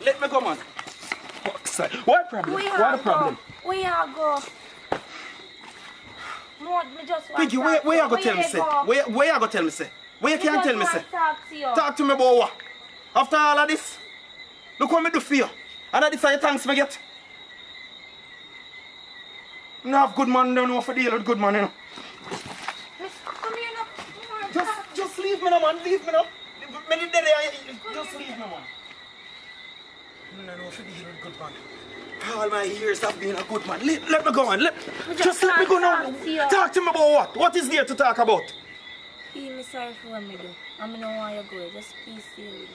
Let me go, man. What problem? What the problem? Where you go? No, me just want Pinky, where you go tell me, say? Where you go tell me, say? Where you can't tell me, say? Talk to me about what? After all of this, look what me do for you. And that is how you thanks me get. You have good man, don't know for deal with good man, you know. Come here now. Just leave me now, man. Leave me now. Just leave me, man. I don't know if you deal with good man. All my years I've been a good man. Let me go, man. Just let me go now. Talk to me about what? What is there to talk about? Feel me sorry for what me do. I don't know why you go. Just please stay with me.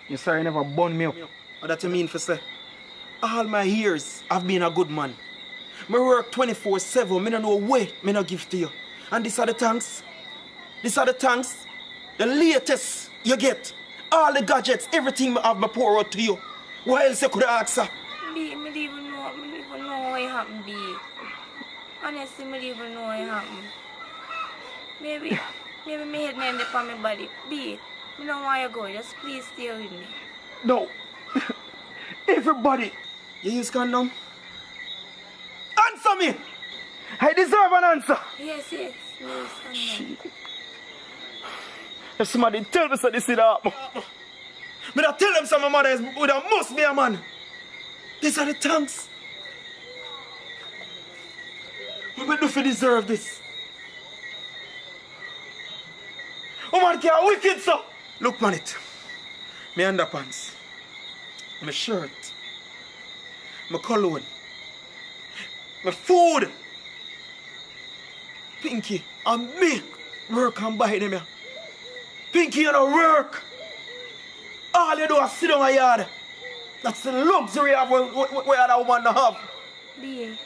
You sorry never burn me up. What that you mean for say? All my years I've been a good man. Me work 24/7. Me don't know way me not give to you. And these are the thanks. These are the thanks. The latest you get. All the gadgets, everything I have me pour out to you. What else you could ask her? Me don't even know what happened, B. Honestly, me don't even know what happened. Maybe me head me end up on my body. B, me don't want you go. Just please stay with me. No. Everybody. You use condom? Answer me! I deserve an answer. Yes. Please, If somebody tell me so this is happen, me not tell them some my mother is with a must be a man. These are the thanks. What we do for deserve this? Oh man, you're wicked, so. Look, man, it. My underpants, my shirt, my cologne, my food. Pinky and me work and buy them here. Pinky, you don't work. All you do is sit on my yard. That's the luxury of what other woman don't have. B,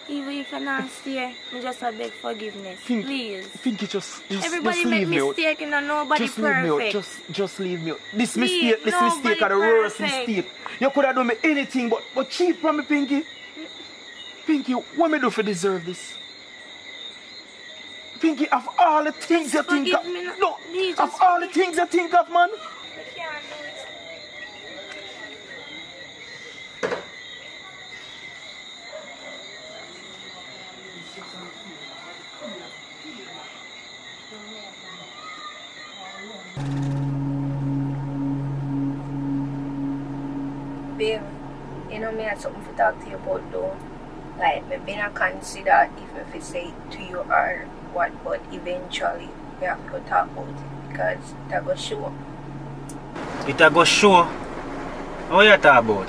even if you're not stay, I just beg forgiveness. Please. Pinky, just Everybody leave make me out. mistake and nobody Just leave me out. perfect. Just leave me out. This Please, mistake is the nobody worst perfect. mistake. You could have done me anything but cheat from me, Pinky. Pinky, what me do for deserve this? Pinky, of all the things you think of, Forgive me now. no, Please, of just all the things you think of, man. I can't do it. Babe, you know me had something to talk to you about though. Like, me been a consider if I say it to you or what, but eventually we have to talk about it because that go show. It a go show. What you talk about?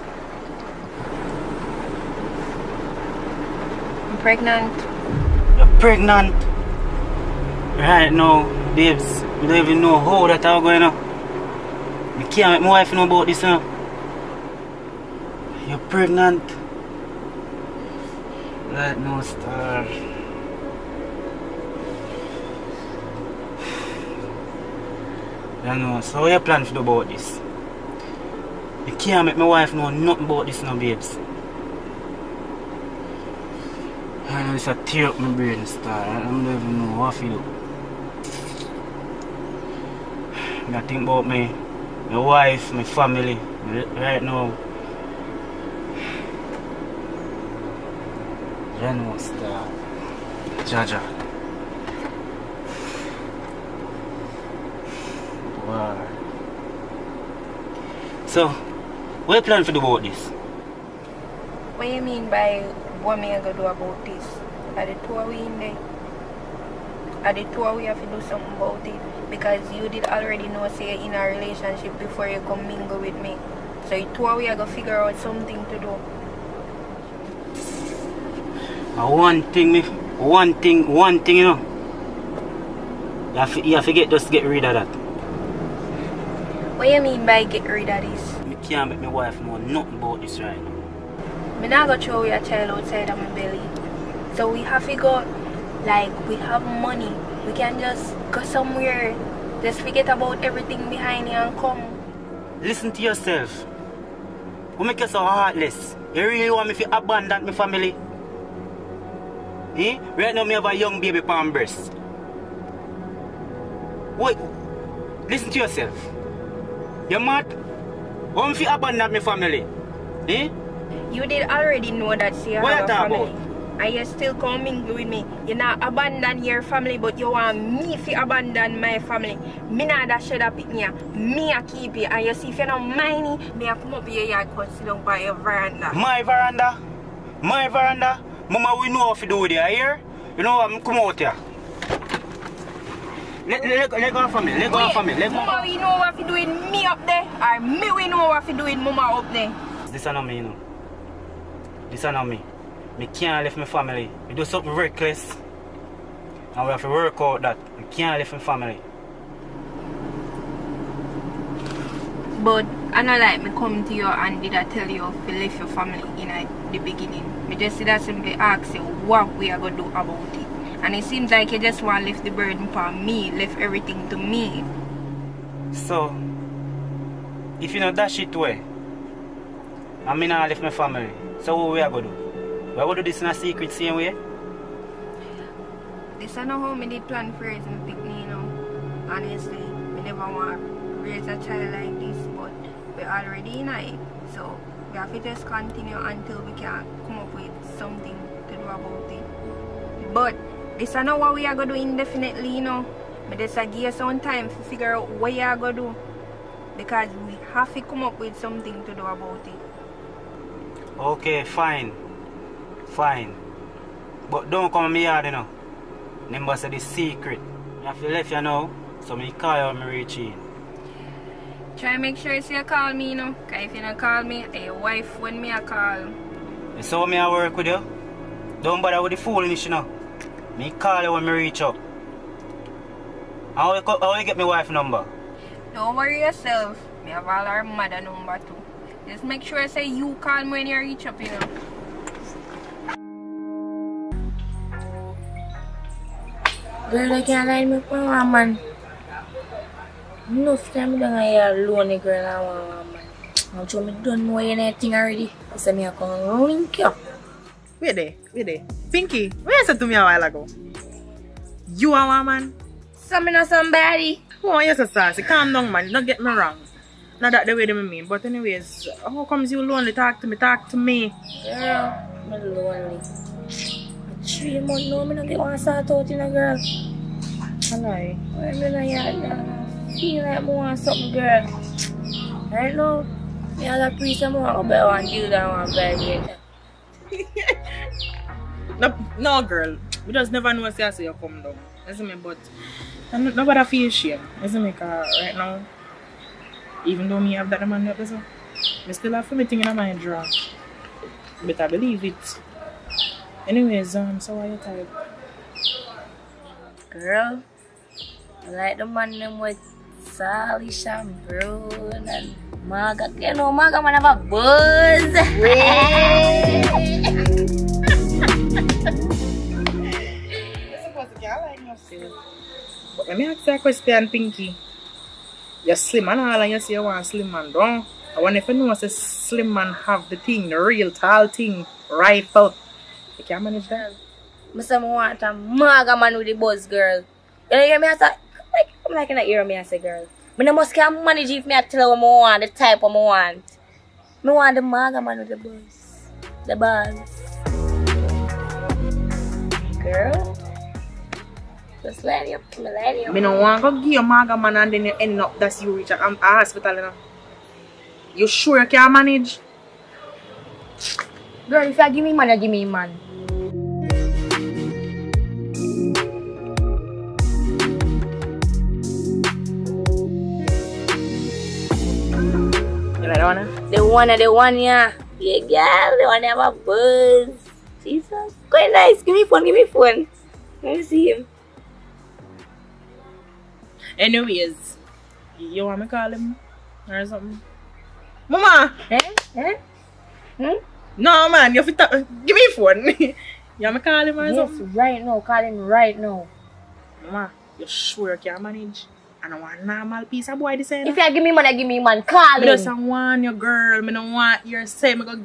I'm pregnant. You're pregnant? Right now, babes, we don't even know how that are going on. I can't make my wife know about this now. You're pregnant? Right now, star. You know, so what you plan to do about this? I can't make my wife know nothing about this now, babes. I know it's a tear up my brain, star. I don't even know what to do. I think about my wife, my family, right now. You know, star. Jaja. Wow. So, what you plan to do about this? What you mean by what me I gonna do about this? Are the two of we in there? Are the two of we have to do something about it? Because you did already know say you're in a relationship before you come mingle with me. So the two of we are gonna figure out something to do. One thing, you know. You have to just get rid of that. What you mean by get rid of this? I can't make my wife know nothing about this right now. I'm not gonna throw your child outside of my belly. So we have to go, like, we have money. We can just go somewhere, just forget about everything behind you and come. Listen to yourself. What make you so heartless? You really want me to abandon my family? Eh? Right now, I have a young baby palm breast. Wait, listen to yourself. You're mad? Why if you abandon my family? Eh? You did already know that she What have you a talk family. about? And you still coming with me. You not abandon your family, but you want me to abandon my family. Me not that should have pick me. Me a keep you. And you see if you don't mind me a come up here and go sit down by your veranda. My veranda? My veranda? Mama, we know what to do with you, here. You know what? Come out here. Let go from me. Let go from me. Let go. Mama, we know what to do with me up there. Or me we know what to do with Mama up there. This is not me, you know. This is not me. I can't leave my family. I do something reckless. And we have to work out that. I can't leave my family. But I not like me come to you and did I tell you to leave your family in the beginning. Me just did I simply ask you what we are going to do about it. And it seems like you just want to lift the burden upon me, lift everything to me. So, if you know that shit way, I mean I left my family. So what we are going to do? We are going to do this in a secret same way? This is not how me did plan for raising pick me, you know. Honestly, we never want to raise a child like this, but we're already in it. So we have to just continue until we can come up with something to do about it. But this is not what we are going to do indefinitely, you know. But just give you some time to figure out what you are going to do. Because we have to come up with something to do about it. Okay, fine. Fine. But don't come to me yard, you know. Remember, say the secret. I have to leave you now, so I call you when I reach in. Try and make sure you call me, you know. Because if you don't call me, your wife when me I call. You saw me I work with you? Don't bother with the foolishness, you know. Me call you when I reach up. How you get my wife number? Don't worry yourself. Me have all our mother number too. Just make sure I say you call me when you reach up, you know. Girl, I can't lie me for one man. Enough time I don't have lonely girl and one man. I'm sure I don't know anything already. So I can link you. Wait there. Pinky, where you said to me a while ago? You are one man? So I know somebody. Oh, you're so sassy. Calm down, man. Don't get me wrong. Not that the way they mean. But anyways, how comes you lonely? Talk to me. Girl, I'm lonely. 3 months now, I don't get one sort out in a girl. I lie. I'm in a yard, I feel like I want something, girl. Right now, I have a priest, I want to buy one deal that I want to buy later. No, girl. We just never know say you come down. Isn't me? But nobody feel shame. Isn't me? Cause right now, even though me have that man up there, I still have to be thinking in my draw. But I believe it. Anyways, so why you type? Girl, I like the man them with Salish and Brown and Maga. You know, Maga man have a buzz. But let me ask you a question, Pinky. You're slim and all, and you say you want a slim man, don't? I wonder if you know a slim man have the thing, the real tall thing, right out. You can't manage that. I say I want a Maga man with the buzz, girl. You know, hear me? I say, I'm like in the ear me, I say, girl. But I must can manage if me I tell her what I want, the type what I want. I want the Maga man with the buzz. The buzz. Girl. Just let you. I don't want to give you a Maga man and then you end up that's you reach a hospital. You know? You sure you can manage? Girl, if you give me man, you give me man. You like that one? The one, yeah. Yeah, girl, the one have a buzz. She's quite nice. Give me phone. Let me see him. Anyways, you want me to call him or something? Mama! No, man, you have to give me phone. You want me to call him or something? Right now. Call him right now. Mama, you sure you can manage? I don't want a normal piece of boy this end. If you give me man, you give me man. Call I him. just want your girl. I don't want your say. I go.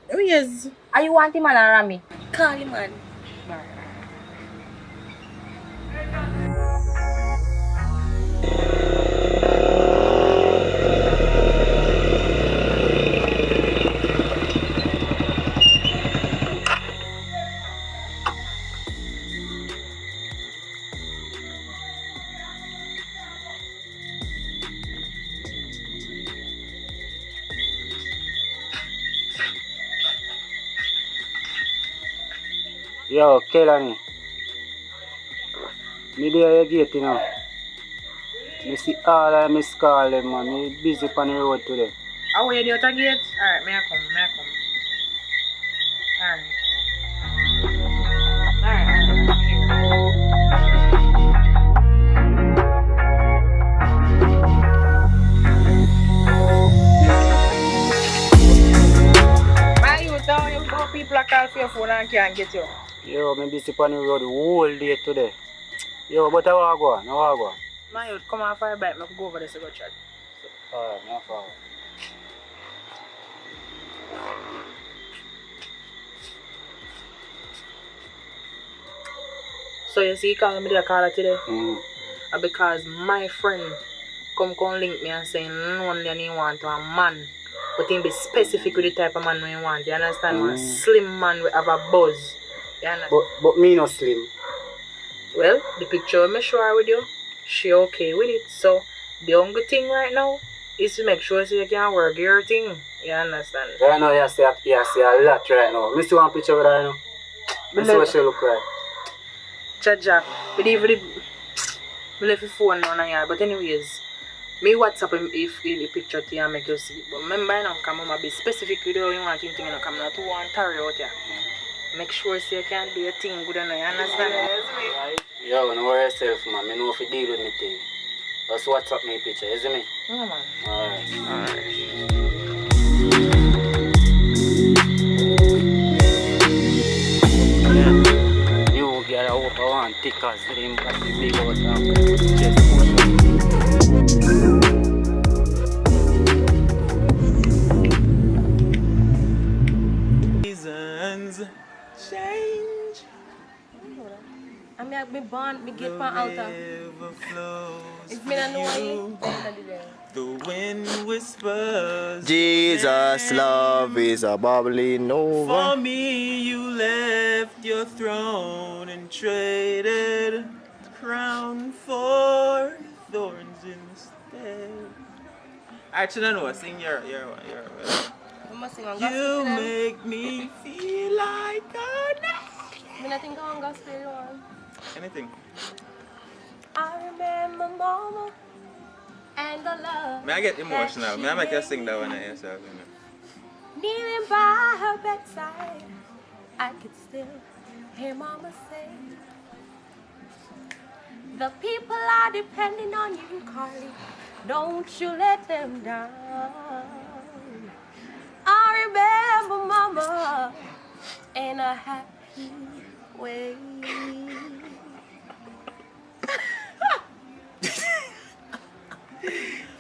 Anyways. Are you want him man or me? Call him man. Yo, Kelani. Me there you gate, you know. Me see all of me call them, man. Me busy on the road today. How are you at the gate? Alright, may I come. Why you down? You go people are call for your phone and can't get you. Yo, me busy on the road the whole day today. Yo, but I want to go. My youth, come on for a bite. I go over there to go chat. Alright, no problem. So you see, you call me the caller today? Mm. Because my friend come link me and saying only he want a man. But he be specific with the type of man we want. You understand? One slim man will have a buzz. You understand? But me no slim. Well, the picture I share with you, she okay with it. So the only thing right now is to make sure so you can work your thing. You understand? Right now you see a lot right now. Me see one picture with her now. Me see what she look like. Jaja, but even I left the phone on here. But anyways, me WhatsApp him if the picture to you and make you see. But remember, I don't come be specific with you want him to come not to one tarry out here. Make sure so you can do your thing good enough. You understand? Right. Yo, don't worry yourself, man. I know if you deal with me thing. Just WhatsApp me picture, you see me? Yeah, man. Alright. New girl, I hope I want thick as dream, got the big out and chest push. Seasons change. I mean, me born, me get pan altar. If me not know you, then I do that. The wind whispers. Jesus' love is a bubbling over. For me, you left your throne and traded the crown for thorns instead. Actually, I know. Sing your We must sing on You gospel. make me feel like a knight. Me not think on gospel one. Anything. I remember mama and the love. May I get emotional? that May I make she you sing that gave one me. at yourself? You know? Kneeling by her bedside, I could still hear mama say, the people are depending on you, Carly. Don't you let them down. I remember mama in a happy way.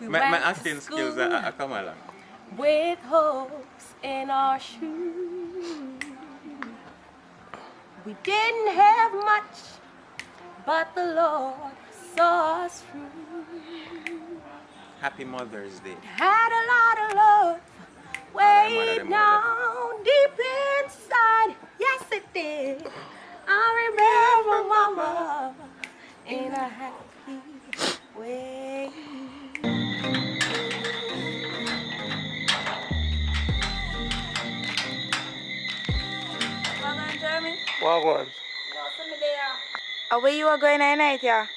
We My went to acting skills school are come along. with hopes in our shoes. We didn't have much, but the Lord saw us through. Happy Mother's Day. Had a lot of love way down deep inside. Yes, it did. I remember mama in a happy way. What one? Where you are going at night, yeah?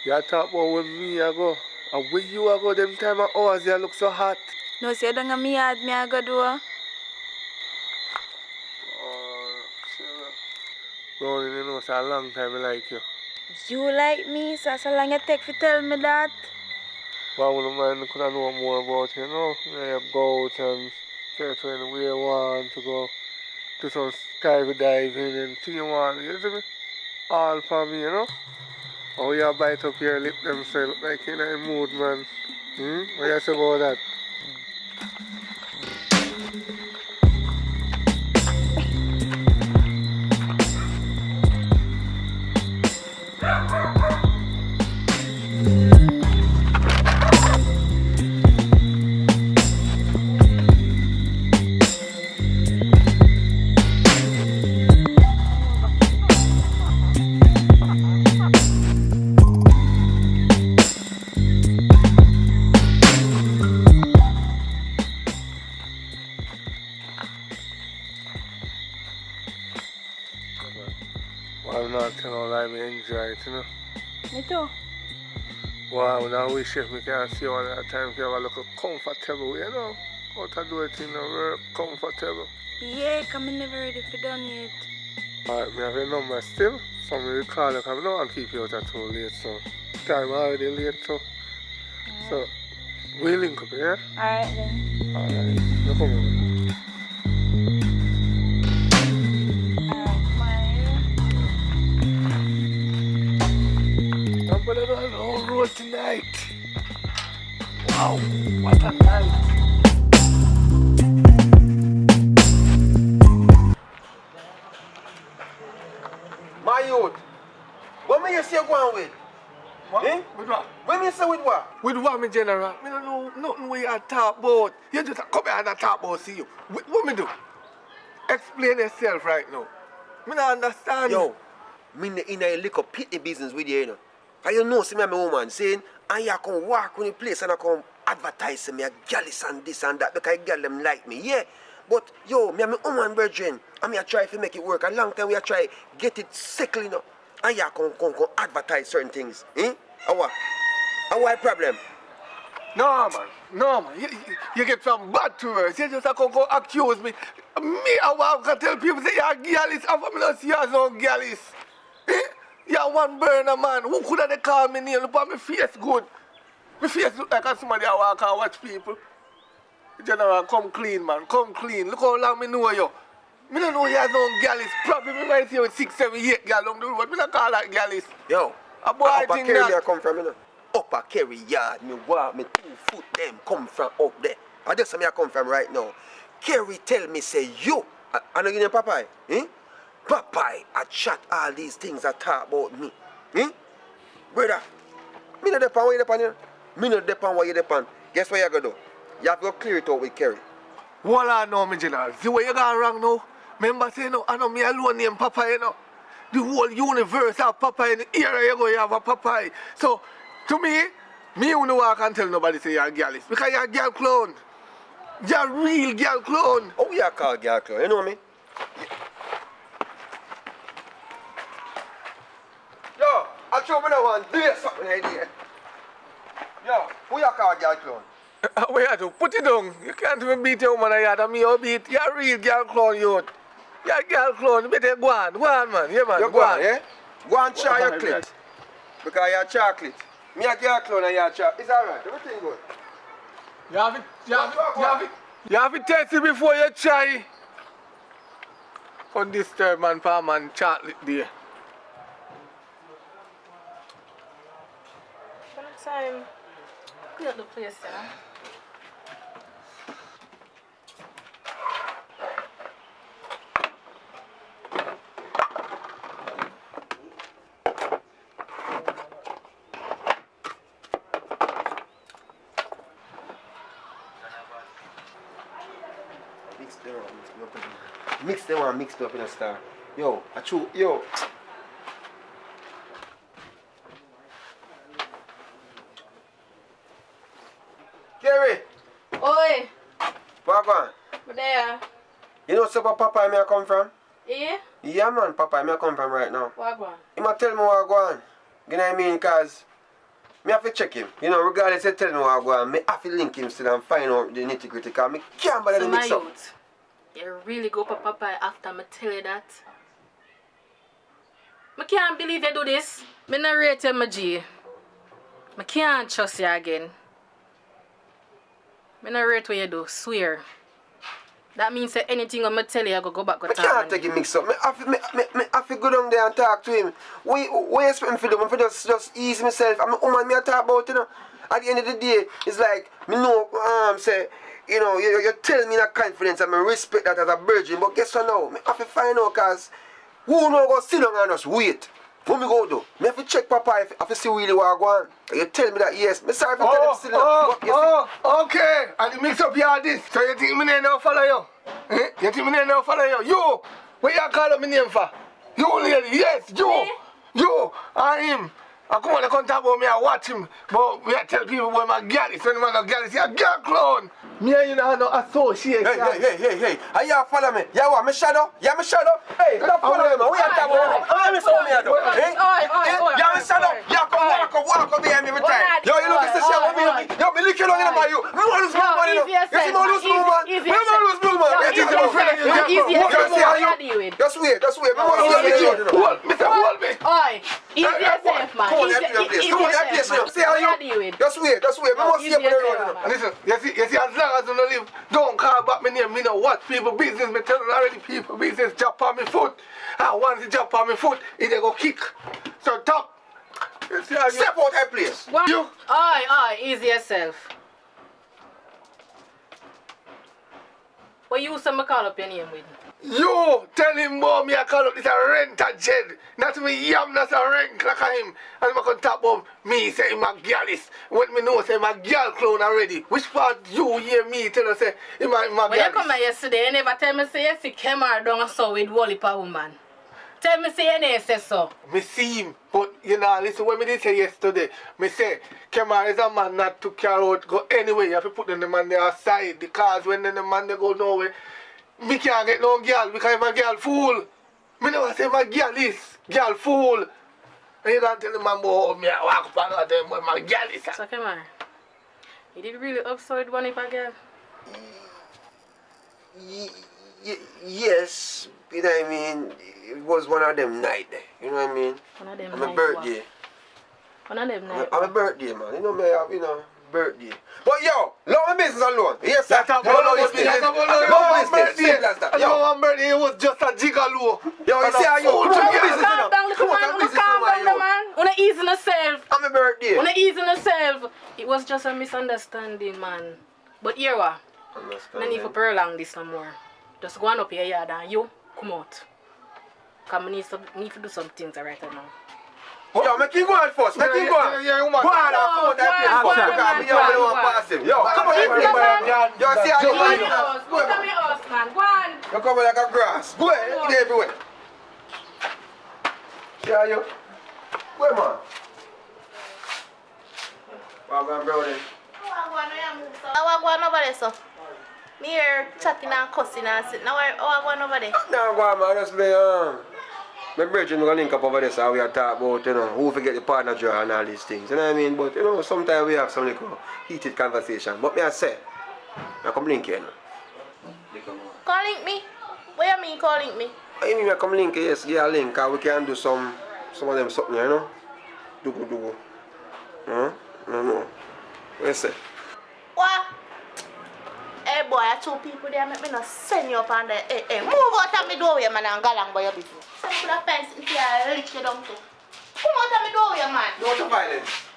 You talk about with me I go. And where you a go them time of hours you look so hot. No, see, I don't me yard, me I go do. Oh, Brownie, you know it's a long time I like you. You like me, so long you take to tell me that. But I wouldn't mind could I know more about you, know? Where you go out and search where you want to go. Do some skydiving and thing you want, you see me? All for me, you know? Oh, you bite up your lip themselves like in a mood, man. What you say about that? not tell no lie, me enjoy it, you know. Me too. Wow, when I wish if me can see all that time, if you have a look comfortable, you know. How to do it in a very comfortable. Yeah, come in never ready for done yet. Alright, me have your number still. So me will call you because I don't want to keep you out too late, so time already late, so. So, we link up, yeah? Alright then. Alright, no problem. I'm gonna go on the whole road tonight. Wow, what a night. My youth, what me you say you going with? What? Eh? With what? What me you say with what? With what, me general? Me don't know nothing where you talk about. You just come here and talk about see you. What me do? Explain yourself right now. Me not understand. Yo, me in a little pity business with you, you know. And you know, see me and my woman saying, and you come walk on the place and I come advertise me a gallus and this and that because girl them like me, yeah. But yo, me and my woman brethren, and me a try to make it work. A long time we a try get it settled, you know. And you come advertise certain things, eh? What problem? No, man. No, man. You get some bad to us. You just go accuse me. Me, I want to tell people say you're gallus. I'm from us, you're no gallus. Eh? You're one burner, man. Who could have called me name? Look at my face good. My face look like somebody I walk and watch people. General, come clean, man. Come clean. Look how long me know you. Me don't know you're no gallus. Probably me might see you 6, 7, 8 gal on the road. Me don't call that gallus. Yo, A boy upper think Kerry that. me I come from, you know. Upper Kerry yard, me walk, me 2 foot them come from up there. And that's where I come from right now. Kerry tell me, say, you, I know you know Popeye, eh? Popeye, I chat all these things I talk about me, eh? Brother, me no depend where you depend, you know. Me no depend where you depend. Guess what you gonna do? You have to go clear it out with Kerry. Well, I know, me general. See where you gone wrong now? Remember say, no, I know me alone name Popeye, you know. The whole universe have Popeye in the area you go, you have a Popeye. So, to me you know I can't tell nobody say you're a gallus. Because you're a girl clone. You're a real girl clone. Oh, you call girl clone, you know me? Yo, I show me that one, do something idea. Yo, who you call girl clone? Where you do? Put it down. You can't even beat your woman a yard and me or beat. You're a real girl clone, youth. You're a girl clone. You better go on, man. Yeah, man. You go on, yeah? Go and try your clit. Because you're chocolate. Me a girl clone and you're chocolate. It's alright, everything good. You have to test it before you try. On this third man, palm and chocolate there. Next time, clean up the place, you know. Mix them and mix it up in a star. Yo, I chew, yo. Kerry! Oi, Papa, but there. you know where Papa me I come from? Yeah? Yeah man, Papa me I come from right now. What go on? He might tell me what I go on. You know what I mean? Cause me have to check him. You know, regardless of telling me what I go on, me have to link him still and find out the nitty gritty. Cause me can't bother So to my mix up. youth, you really go for Papa after me tell you that? I can't believe you do this. Me not rate you, my G. I can't trust you again. I not rate what you do, swear. That means that anything I'm tell you, I go back to I can't take it mix up. Me have to go down there and talk to him. What you expect me to do? Me just ease myself. I'm a woman me I talk about, you know. At the end of the day, it's like, me know, say, you know, you tell me that confidence and I respect that as a virgin. But guess what now? Me have to find out because who know go sit down and just wait. What me go do? Me have to check Papa if I see really what I go on. You tell me that yes. Me sorry for telling him sit down. Okay. And you mix up your this. So you think me name now follow you? Eh? You think me name now follow you? You! What you call up my name for? You lady, yes, you! Me? You! I him. I come on, they come talk about me, I watch him. But we tell people boy my girl is when man a girl is a girl clown. Me and you know no association. Hey. Are you follow me? You want me shadow? You me shadow? Hey, stop follow me, man. We are talking about. How me so me do? You me shadow? You come walk up behind me every time. Yo, you look at this shit with me. Yo, me lick you long enough by you. Me want to lose blue man, you know. You see me lose blue man? Me want to lose blue man. You think my friend? Just wait. Me want to see you. Hold me. Oi, easy yourself, man. Come on, you place. Come on, you place. See how you? Just wait. Me want to see you on the road, you know. Listen, you see, as long as you don't live, don't call back my name. Me know what people business. Me tell you already, people business jump on me foot. And once you jump on me foot, it they go kick. So top. Step out that place. What? You. Oi, easy yourself. What you say me call up your name with? You tell him more me I call up this a renter Jed. Not me yam not a rent like him. And I can talk about me say him a girlis. When me know say him a girl clown already. Which part you hear me tell us say him a girlis? When you come here yesterday, you never tell me say you see Kemar down so with Wally pa woman. Tell me say you never say so. Me see him, but you know, listen what me did say yesterday. Me say, Kemar is a man not to carry out, go anywhere. You have to put the man there aside because when the man they go nowhere, me can't get no girl because I'm a girl fool. Me never say my girl is girl fool. And you can't tell the man about me I walk up and tell him what my girl is. So Kemar, you did really upside one if a girl? Yes, you know what I mean? It was one of them night there, you know what I mean? One of them on night. my birthday. One of them night. On my birthday, man. You know me, you know, birthday. But yo, love my business alone. Yes, sir. That's about this business. One birthday, it was just a gigolo. Yo, you see how you Calm down, little man. Calm down, man. Wanna ease in yourself. On my birthday. Wanna ease in yourself. It was just a misunderstanding, man. But here what? No need to prolong this no more. Just go on up your yard and you come out. Because I need to do some things right now. Yo, make him go on first. Make him go on. Yeah, woman. Go on, come out that place first. Because me don't want to pass him. Yo, come on. Yo, see how you Go to my house, man. Go on. You come like a grass. Go ahead. Get everywhere. See how you? Go ahead, man. Welcome, brother. I want over there, so. Me here chatting and cussing and sitting. Now I want over there. No, go on, man. Just be, my brethren will link up over there so we are talking about, you know, who forget the partner draw and all these things. You know what I mean? But, you know, sometimes we have some little heated conversation. But me I say, I come link here, you know. Calling me? What you mean calling me? I mean, I come link here, yes, get a link, and we can do some of them something, you know? Do. No. What you say? What? Hey boy, I two people there make me not send you up on the hey, move out of my doorway, man, and go along by your business. Send you to the fence and see I lick you down too. Come out of my doorway, man. No to violence.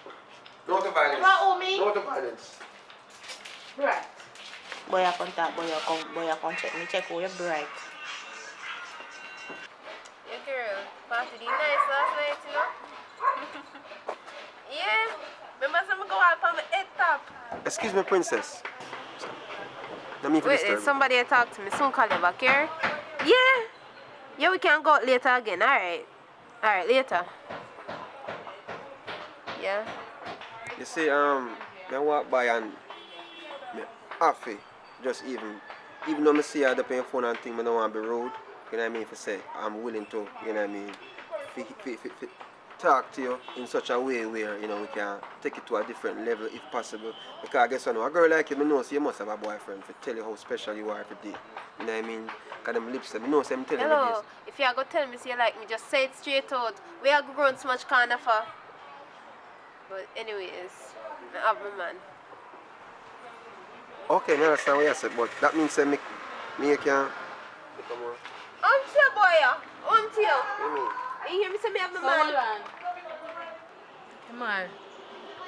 No to violence. What, oh me? No to violence. Right. Boy, I come talk, boy, I come check who you're bright. Yeah, girl, party did nice last night, you know? Yeah, remember some go out on the head top. Excuse me, princess. Let me Wait, somebody talk to me. Soon call you back here. Yeah, we can go out later again. Alright, later. Yeah. You see, I walk by and me happy. Just even though I see her up on your phone and think I don't want to be rude, you know what I mean, if I say I'm willing to, you know what I mean, talk to you in such a way where, you know, we can take it to a different level if possible. Because I guess I know a girl like you, I know so you must have a boyfriend to tell you how special you are every day. You know what I mean? Because them lips, I know so I'm telling you this. Hello, if you are going to tell me so you like me, just say it straight out. We are grown so much kind of for. But anyways, I have my man. Okay, I understand what you said, but that means that me can come on. Until boy, until. You mean? You hear me say me have my man? Come on.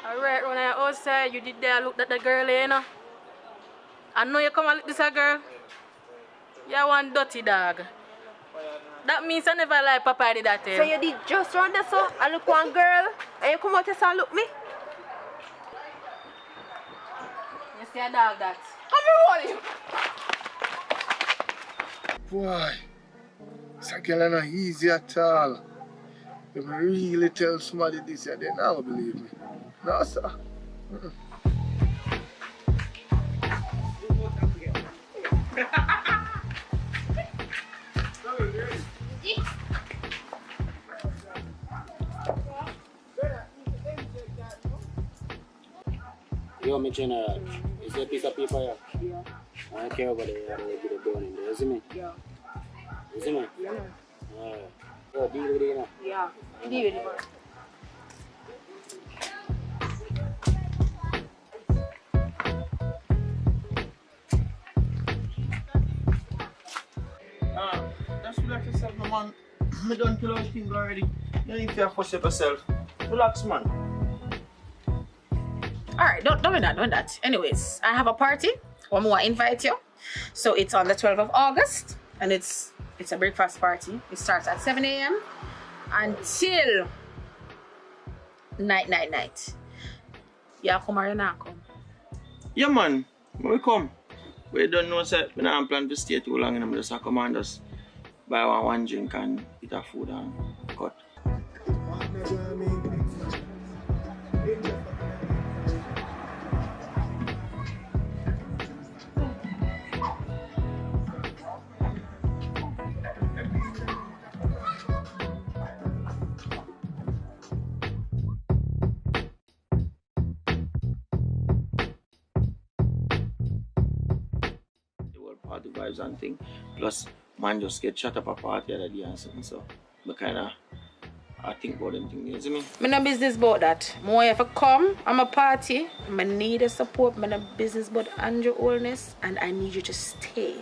Alright, when I outside, you did there look at the girl, you know? I know you come and look this a girl. You're one dirty dog. That means I never like Papa did that. So you did just run there so I look one girl and you come out here and look me? You see a dog that? Come here, Boy, it's a girl not easy at all. If I really tell somebody this, they never believe me. No, sir. Yo, my general, is there a piece of paper here? Yeah. I don't care about it, I don't get it done in there, you see me? Yeah. You see me? Yeah. Alright. Yo, deal with it now. Yeah, deal with it, man. Just relax yourself, no, man. I done kill all things already. You don't need to fuss up yourself. Relax, man. Alright, don't do that. Anyways, I have a party. One more invite you. So it's on the 12th of August and it's a breakfast party. It starts at 7 a.m. until night. Yeah, come or you not come? Yeah, man. We come. We don't know, sir. We don't plan to stay too long, and I'm just a commanders. Buy one drink and eat a food and cut. Party vibes and thing. Plus, man just get shut up a party the other day and something, so I think about them things, you see me? I'm no business about that. More if I come, I'm a party, I need the support, I'm no business about Andrew Oldness, and I need you to stay.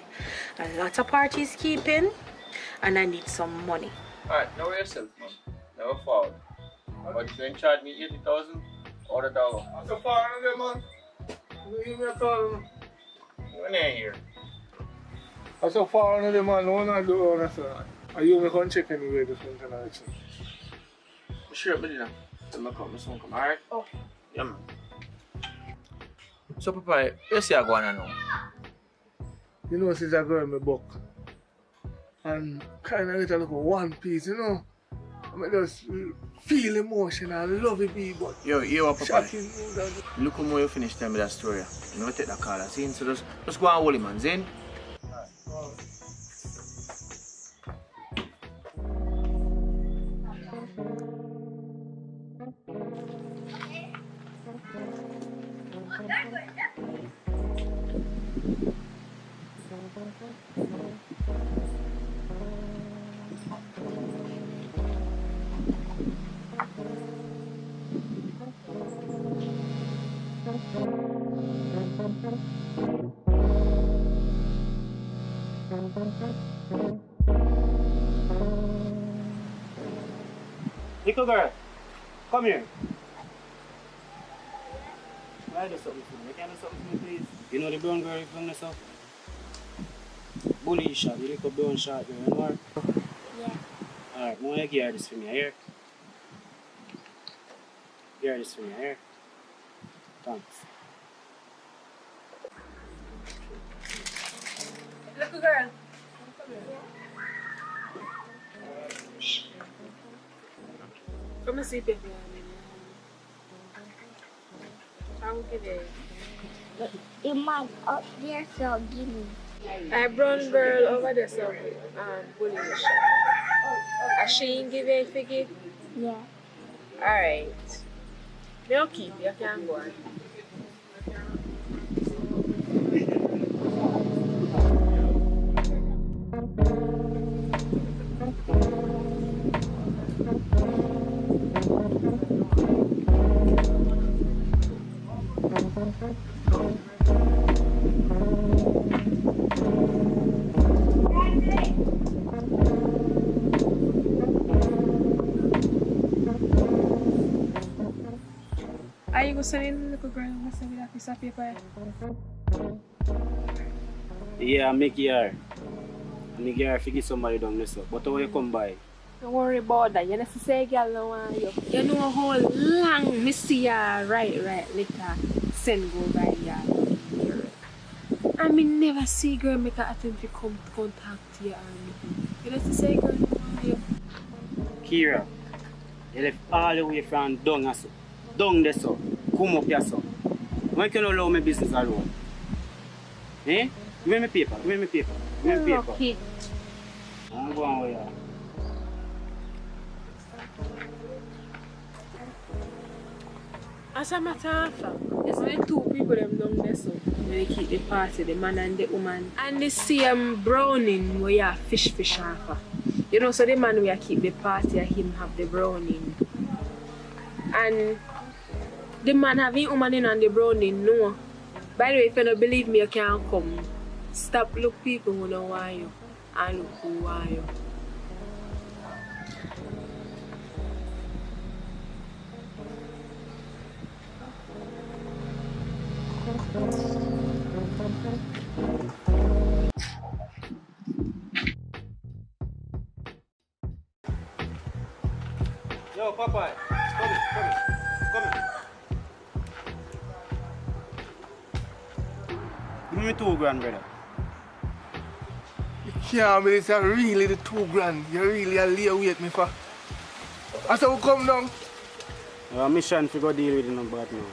A lot of parties keeping, and I need some money. Alright, know yourself, man. Never fall. But if you ain't charge me 80,000, order dollar. I'm so far out of there, man. You give me a call. You ain't here. I'm so far out of there, man. No one I do all that, sir. Are you going to check anyway this one tonight, sir? Sure, but you know, I'm come, alright? Okay. Yeah, man. So, Papa, you see I go on now? You know, since I got in my book, and kind of little look at one piece, you know, I just feel emotional, love it, but yo, what, Papa? shocking, Look how you finish telling me that story. You know, take that call, see? So just go and hold him, man, Zane. Little girl, come here. Can I do something for me? Can I do something for me, please? You know the brown girl you bring this up? Bully shot, the little brown shot girl, you know her? Yeah. Alright, I want you to give her this for me, here. Give her this for me, here. Thanks. Little girl. Come and see people. I'll give it. The man up there, so give me. A brown girl over there, so bully shot. A she ain't give it figure? Yeah. Alright. They'll keep you can go on. Are you going to send in the little girl and send me that piece of paper? Yeah, I make her. I make her figure somebody down this up. But how you come by? Don't worry about that. You know, say girl no want you. You know how long me see ya right later send go by ya. I mean never see girl make an attempt to come contact you or anything. You know say girl no want you. Kira, You left all the way from down so. Down there so. Come up here so. Why can't you allow my business alone? Eh? Give me paper. Give me paper. Give me paper. Lucky. I'm going with you. As a matter of fact, it's only two people them down there so they keep the party, the man and the woman. And the same browning where you fish off. You know, so the man where keep the party and him have the browning. And the man having woman in and the browning, no. By the way, if you don't believe me, you can't come. Stop look people who don't want you and look who want you. Yo, Papa, come in. Give me 2 grand, brother. You can't believe it's really the 2 grand. You really are lay wait me for. I said we come down. Your mission to go deal with it no bad now.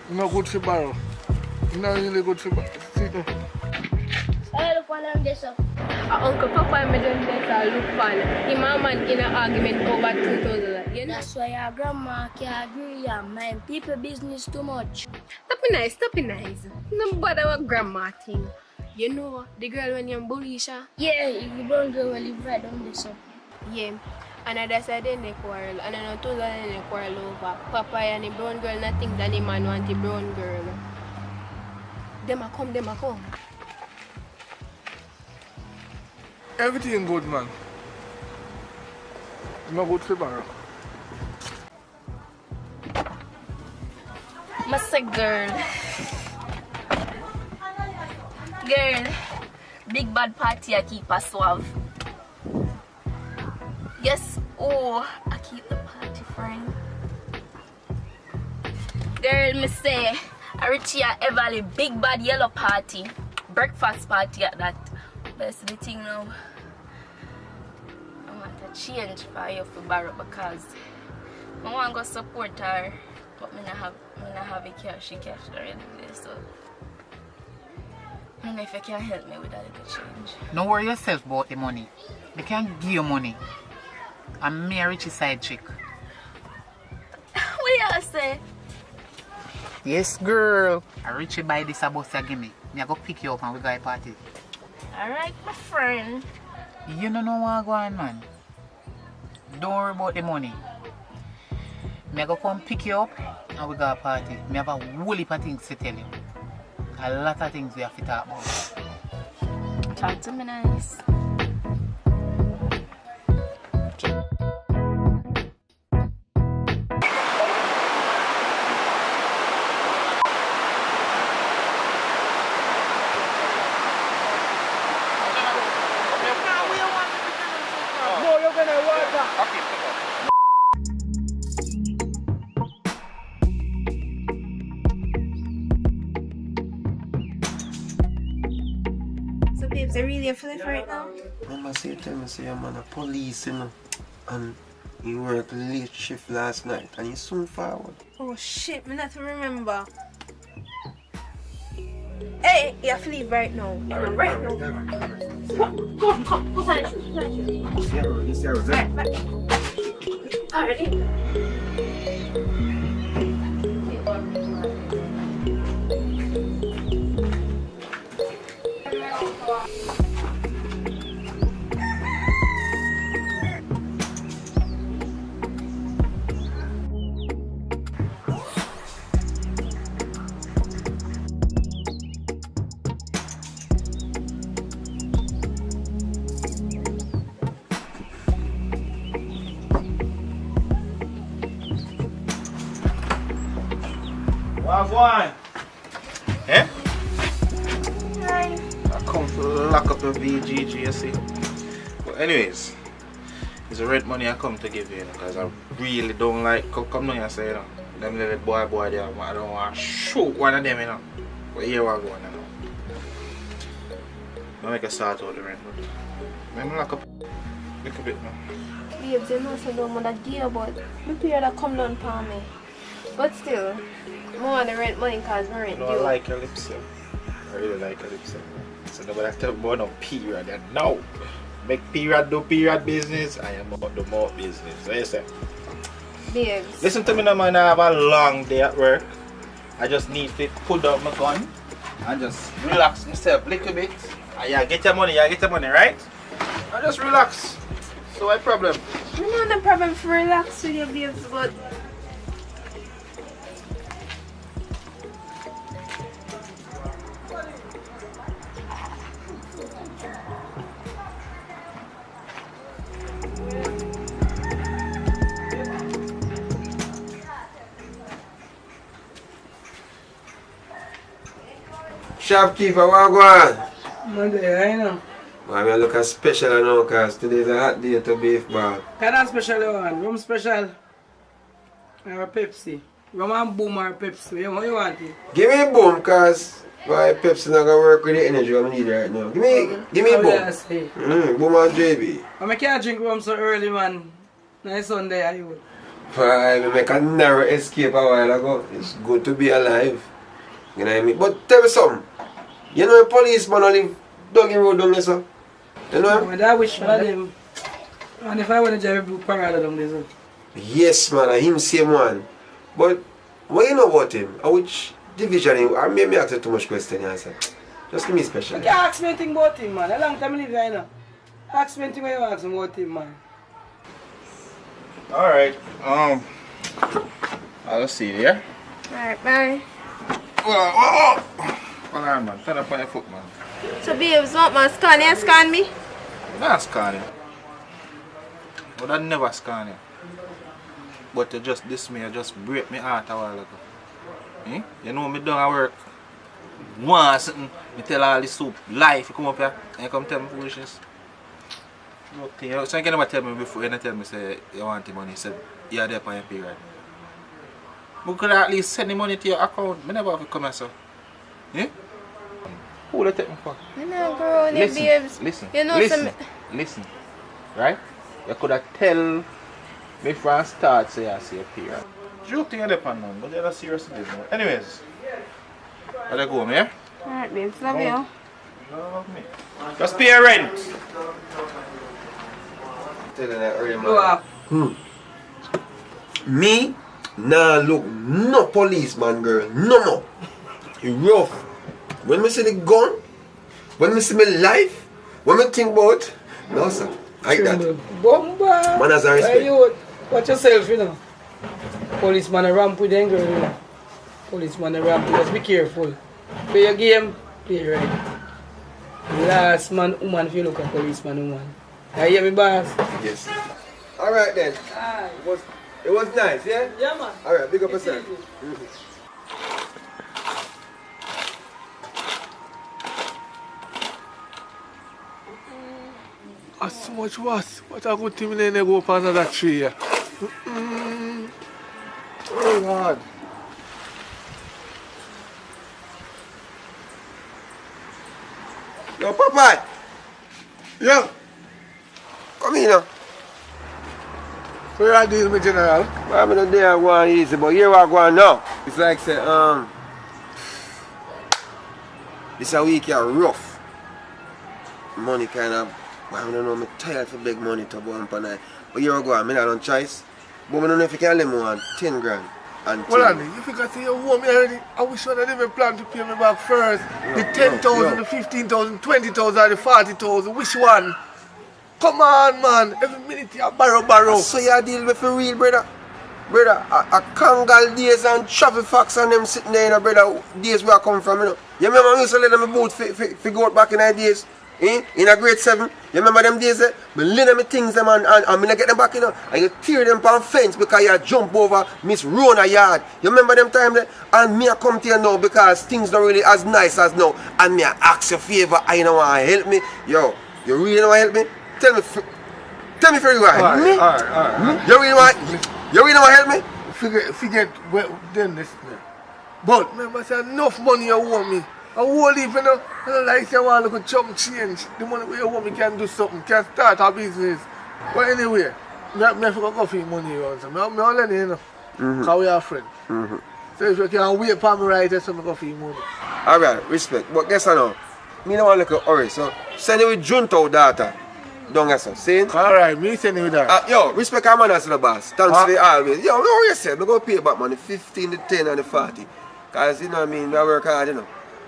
You're not good for borrow. You're not really good for borrow. See there. Hey, look what I'm this up. Uncle Papa made them better look fun. Him and man in an argument over 2,000. You know? That's why your grandma can't agree and mind people business too much. Stop it nice. No bother with grandma thing. You know the girl when you bully her? Yeah, you don't go well live right down this up. Yeah. And I said they quarrel. And I know 2,000 they quarrel over. Papa and the brown girl not think that the man want the brown girl. Them a come. Everything good, man. You're not good for borrow. I say, girl, big bad party I keep a suave. Yes, oh, I keep the party friend. Girl, me say, I reach here Everly big bad yellow party, breakfast party at that. That's the thing now. I want to change for you for borrow because I want to go support her, but I don't have a cash already there, so I don't know if you can help me with that little change. Don't worry yourself about the money. They can give you money. I'm me a Richie side chick. What you say? Yes, girl. I Richie buy this a bus you give me. Me I go pick you up and we go to a party. Alright, my friend. You don't know what go on, man. Don't worry about the money. Me I go come pick you up and we go to a party. Me have a whole heap of things to tell you. A lot of things we have to talk about. Talk to me nice. So babes, are really a flip right now? Remember say tell me say I'm a police, you know, and he worked late shift last night and he soon forward. Oh shit, me not to remember. Hey, you have to leave right now. Right now. Come. Put on your shoes. Already? Wagwan! Eh? I come to lock up the VGG, you see. But anyways, it's the red money I come to give you, because I really don't like, come down here say, you know, them little boy there, I don't want to shoot one of them, you know. But here we go, you know. I make a start out the rent, but let me lock up. Little bit now. Babes, you know so don't want that gear, but my period come down for me. But still, I want the rent money because my rent No, due. I like your lips, yeah. I really like your lips. So nobody tell me about no period. And now, make period do period business. I am about the more business. So you say, Babes. listen to me now, man. I have a long day at work. I just need to put down my gun and just relax myself a little bit. And you get your money, right? And just relax. So what problem? I don't have no problem for relax with your babes, but Shopkeeper, what go on? Monday, I know. Man, I look as special now because today's a hot day to beef bar. Kind of special one. Rum special. Or Pepsi. Rum and boom or Pepsi. What you want it? Give me boom because my Pepsi not gonna work with the energy I need right now. Give me Oh, boom. yeah, say. Boom and JB. I can't drink rum so early, man. Nice Sunday, I would. I make a narrow escape a while ago. It's good to be alive. You know what I mean? But tell me something. You know a policeman only live Duggan Road down there, sir? You know him? I wish one of them. And if I want to drive a blue parada down there, sir. Yes, man, I him same one. But what you know about him? Which division him? I may ask you too much question, answer. Just give me special. You can't ask me anything about him, man. A long time I live here, you know. Ask me anything when you ask me about him, man. Alright, I'll see you, yeah? alright, bye. Hold on, man. Turn up on your foot, man. So babes, what man scan you scan me? Not scan you. But I never scan you. But you just this me, you just break me heart a while ago. Eh? You know me done at work. One something, me tell all this soup life, you come up here and you come tell me foolishness. Okay, so you can never tell me before, you never tell me say you want the money, say you're there for your period. We could at least send the money to your account. I never have to come here, sir. Eh? Who will you take me for? I'm not growing it, babes. Listen, You know listen, right? You could have tell me from start say I see a period. Joke thing you depend on, but you're not serious business. Anyways, I'll go home, yeah? Alright, babes, love you. Love me. Just pay your rent. Tell you that early, man. Me? Nah, look, no policeman, girl. No. You rough. When me see the gun, when me see my life, when me think about, no, sir. Like that. Bomba! Man has a respect. Hey, you, watch yourself, you know. Policeman a ramp with them, girl, you know. Policeman a ramp, just be careful. Play your game, play it right. Last man, woman, if you look at policeman, woman. You hear me, boss? Yes. Alright then. Aye. It was nice, yeah? Yeah, man. Alright, big up yourself. So much worse. What a good thing they go up another tree here. Oh God. Yo, Papa! Yeah. Come here now. So you are dealing with General? I'm not there going easy, but here I go now. It's like say, this a week here rough. Money kind of, I don't know, I'm tired for big money to go on per night. But here I go, I'm not on choice. But I don't know if you can lend me one 10 grand. And Well, Andy, if you can see you owe me already, I wish you had even planned to pay me back first. The 10,000, the 15,000, 20,000, or the 40,000, which one? Come on, man. Every minute you borrow. So you deal with for real, brother? Brother, a Kangal days and travel facts and them sitting there, you know, brother, days where I come from, you know. You remember when I used to let them boat for go out back in the days? Eh? In a grade 7, you remember them days there? I lend them things them and I get them back, you know. And you tear them on fence because you jump over Miss Rona yard. You remember them time there? And me I come to you now because things not really as nice as now. And me I ask you a favor, I know want to help me. Yo, you really know want to help me? Tell me for you want to help me? Alright. You really want to help me? Forget them this. But remember, say enough money you owe me. I won't even know, like you want to look at chump change. The money you owe me can do something, can start a business. But anyway, me have to go for money around. So me only you know. Because we are friends. So if you can wait for me right there, so I go for money. Alright, respect. But guess what now? Me don't want to look hurry, so send it with Junto data. Don't get so. See? Alright, me send it with that. Yo, respect our man as the boss. Thanks for always. Yo, what you say? We go pay back man, the 15, the 10 and the 40. Because you know what I mean, we work hard, you know.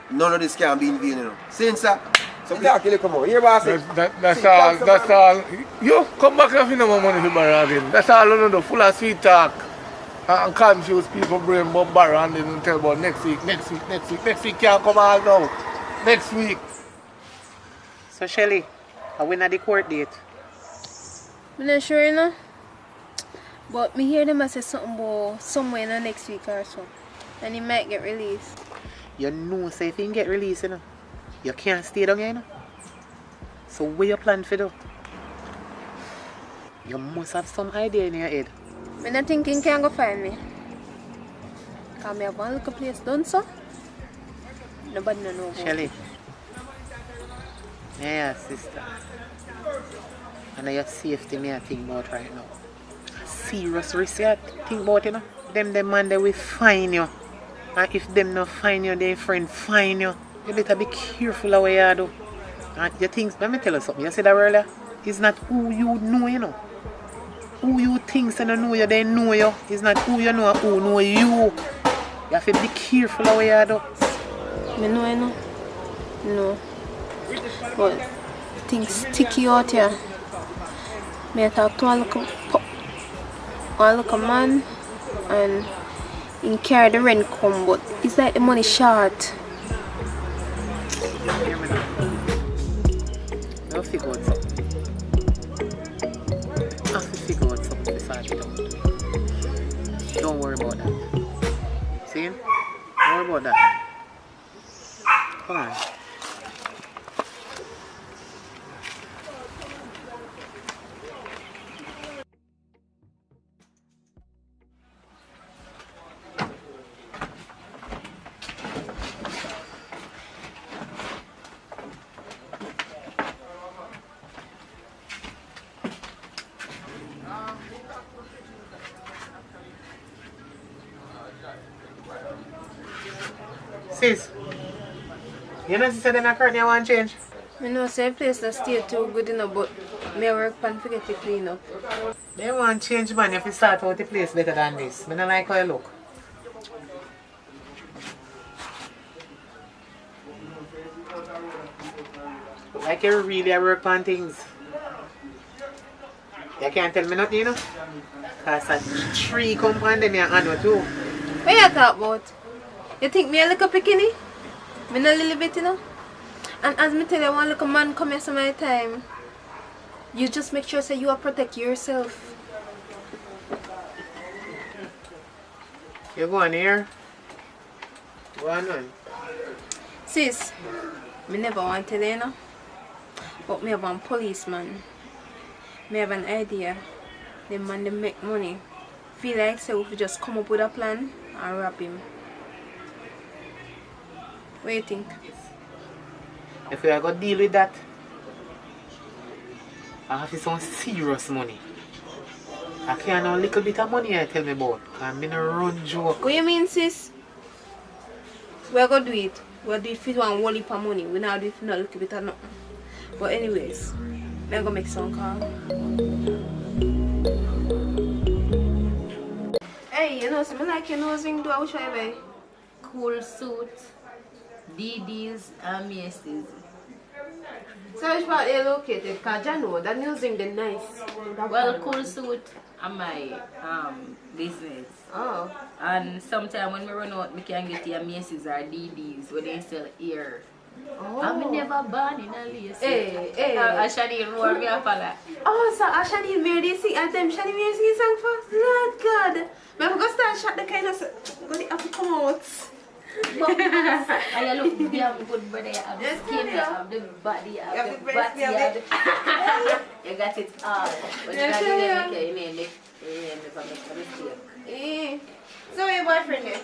None of this can be in vain, you know. See, sir? So we talk till you come out. Here, boss. That's all. You come back if you know my money to borrow again. That's all you know, full of sweet talk. And confuse people brain about borrow and then tell about next week. Next week can't come out now. Next week. So Shelly, I win at the court date. I'm not sure, you know. But me hear them say something about somewhere in the next week or so. And he might get released. You know, say if you get released, you know, you can't stay down here, you know. So what you plan for do? You must have some idea in your head. I'm not thinking can go find me. Because I have one little place done so. Nobody know about Shelly. it. Yeah, sister. I know your safety me I think about right now. Serious risk you think about, you know. Them man they will find you. And if them not find you, their friend find you. You better be careful of what you do. And you think, let me tell you something. You said that earlier. It's not who you know, you know. Who you think and know you, they know you. It's not who you know, who know you. You have to be careful of what you do. I know, I know. No. But things sticky out here. I talk to one look man and he carry the rent come, but it's like the money short. I'll figure out something. I have to figure out something to sort it out. Don't worry about that. See? Don't worry about that. Come on. Sis, you know she said in a curtain you want change? I know say place that stay too good enough, but me work pan forget to clean up. They want change man if you start out the place better than this. I don't like how you look. Like you really work on things. You can't tell me nothing, you know? Because a tree come on them you handle too. What you talk about? You think me a little bikini? Me not a little bit, you know? And as me tell you, one little man come here some of the time. You just make sure say you are protect yourself. You going here? Go on. Sis, me never want to tell you, you know? But me have one policeman. Me have an idea. The man they make money. Feel like so if we just come up with a plan and rob him. What do you think? If we are going to deal with that, I have some serious money. I can't have a little bit of money I tell me about. Because I'm in a run joke. What you mean, sis? We're going to do it. We'll do it for one whole heap of money. We're not do it for a little bit of nothing. But anyways, I'm going to make some call. Hey, you know, something like your nose ring do I wish I buy. Cool suit, DDs, and Macy's. So which part they located? Because I know that nose ring they nice. Well, cool suit and my business. Oh. And sometimes when we run out, we can get your Macy's or DDs where they sell here. Oh. I'm never born in a lace. Hey, hey. Ashani roar me a fella. Oh, so Ashani made this sing at them. Shani made sing song for Lord God. But I'm going to start shot the kind of going to have to come out. I look damn good, brother. You have the skin, you have the body, you have the butt, you have the... You got it all. But you got to make it, you never make a mistake. So your boyfriend there?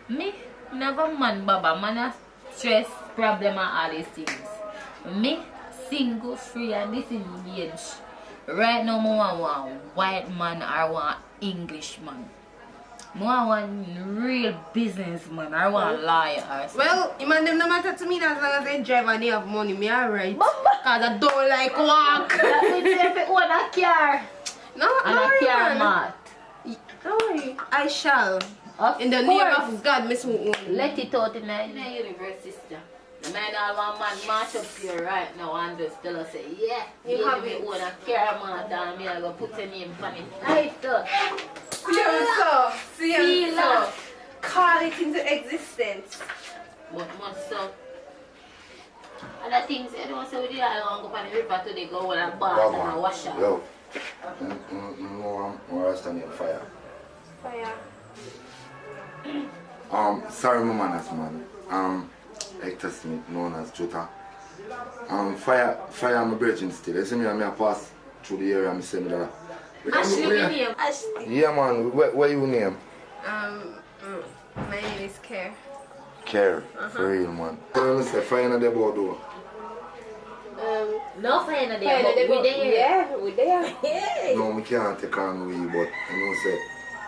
Me? Never man, Baba. Man a stress, problem and all these things. Me? single, free, and disengaged. Right now, I want one white man or one English man. I want one real businessman or one lawyer or something. Well, man, them no matter to me as long as they drive and they have money, me alright. Because I don't like walk. That means if you own a car. No, And no, a car man. mat. Don't worry. I shall. Of in the course. name of God, Miss Woon. Let it out in the universe, sister. The man all one man march up here right now and just tell us, say, yeah, You have me it. own a car mat and me I go put your name on it. Right, sir. See you, so. Call it into existence. But must so. Other things, I don't say we I want to go on the river today, go on a bath and a wash up. Yo, no, I'm standing on fire. Fire. Sorry, my manners, man. Hector Smith, known as Jota. Fire, my virgin still. You see me, I pass through the area, I say me that. Ashley, your name? Ashley. Yeah, man. What you name? My name is Care. Care, for real, man. Tell me, say, fire in the board door. No fire in the day, but we there. Yeah, we there. Yeah. No, we can't take on with you, but you know, say,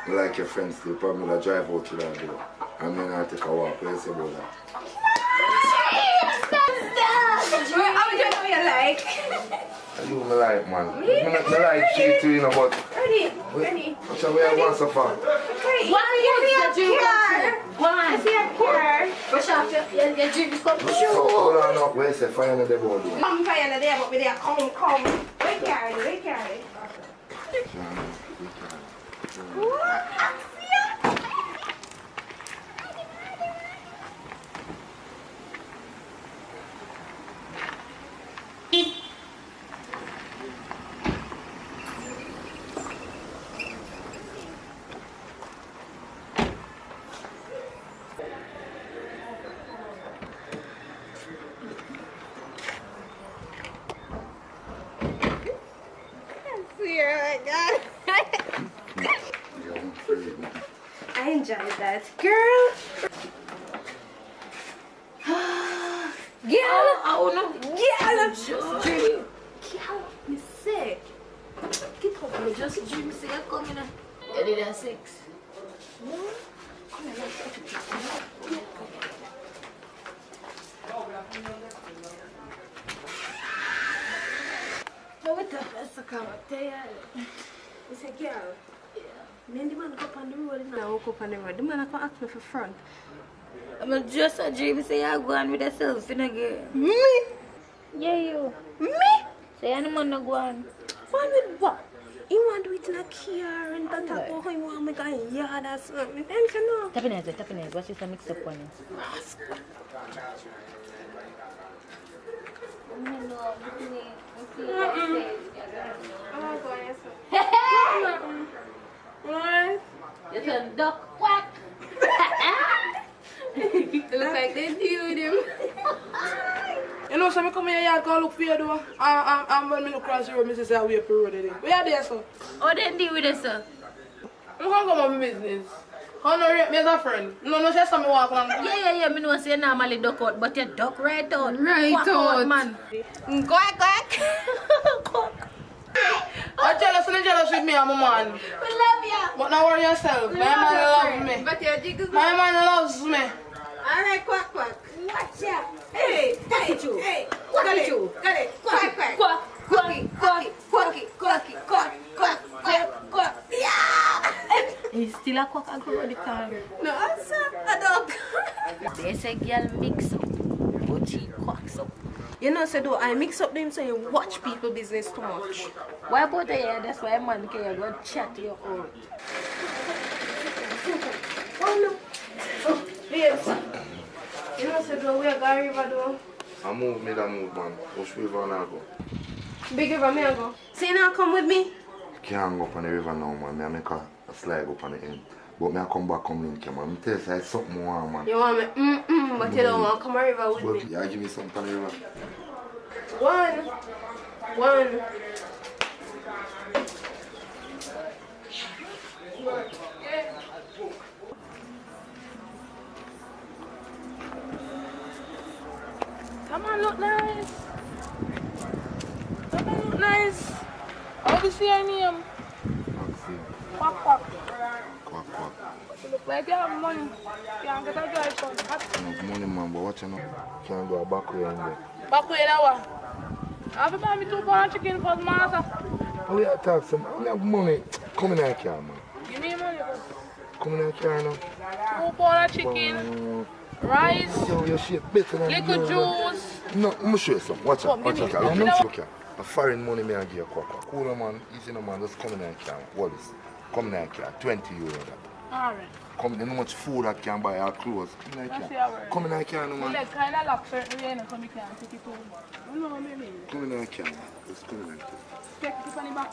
you like your friends still, probably will drive out to that door. And then I'll take a walk. What do you say about that? How would you know you like? I do me like, man. Me like she too, you know, but... Ready? So we have one so far. Okay. What are you doing? I see a car. Brush off your dreams come true. So hold on up, where is the fire in the board door? I'm fire in the day, but we there. Come. We carry. I enjoyed that. Girl! Girl! Oh no! Girl! Girl! You sick. Get up. I just dream say I come in. You did at 6. No, what the best I come up there? You say, girl? Me and the man go up on the road and I walk up on the road. The man come ask me for front. I'm just a dream say I go on with yourself in a girl. Me? Yeah, you. Me? Say any man no go on. One with what? You want to do it in a car and that type of how you want to make a yard or something. Then you know. Tap in eyes. Watch this mix up one. What? It's a duck quack. It look like they deal with him. You know, so I come here and go look for you, though. And when I look across the road, I say, we are road there. Where are they, sir? Oh, they deal with it, sir. I can't come on my business. How no rate me as a friend? No, say something walk along. Yeah. Me know say you normally duck out, but you duck right out. Right Quack out. man. Quack. I'm jealous with me and my man. We love you. But now worry yourself. My man loves me. But your jig is My man loves me. Alright, quack. Watch out. Hey. Got it. Quack. Yeah. He's still a quack and go on the car. No, sir. A dog. They say girl mix up, but she quacks up. You know, so do I mix up them so you watch people business too much. Why about here? That's why man can go chat to your own. Oh no. Oh, yes. You know, so do we are going river though. I move, man. Which river I go? Big river, me I go. So you now come with me? Can't go up on the river now, man. I make a slide up on the end. But me I come back, come link you, man. I tell you, it's something more, man. You want me? But you don't want to come on river with But me. yeah, give me something on the river. One. Come on, look nice. nice. How do you see your name? Maxine. Quack quack. Quack quack. You look like you have money. You can get a drive phone. Enough money, man, but what you know? Can't go back way in there. Back way that one. Have you buy me 2 pounds chicken for the master? Oh, yeah, talk some. I have money. Come in here, man. Give me money first. Come in here now. 2 pounds chicken. Rice. Yo, your shit better than Liquor juice. No, let me show you something. Watch out. Watch out. Give me. Look here. A foreign money may I give you quack. Cooler man, easy no man, just come in here, what is? Come in here, 20 euro that. Alright. Come in, how much food I can buy our clothes. Come in here, come in here, no man. Like kind of lock certain way, so we can't take it home. You know what I mean? Come in here, just come in here. Take it on the back.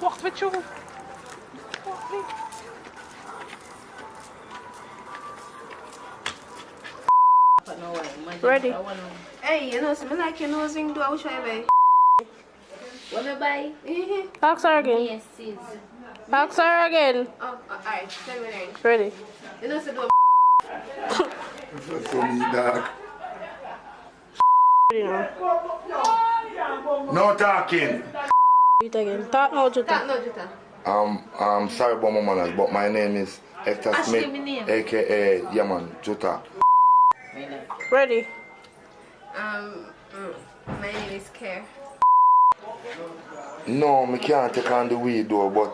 Quack with you. Ready? Hey, you know, something like your nose ring do I wish I buy. What me buy? Ask her again. Yes, sis. Ask her again. Oh, alright, tell me then. Ready? You know, so do That's only dog. Ready now. No talking. It again. Talk now, Jutta. Talk now, Jutta. I'm sorry about my manners, but my name is Hector Ashley, Smith, my name. aka Yaman Jutta. Ready? My name is Care. No, I can't take on the weed though, but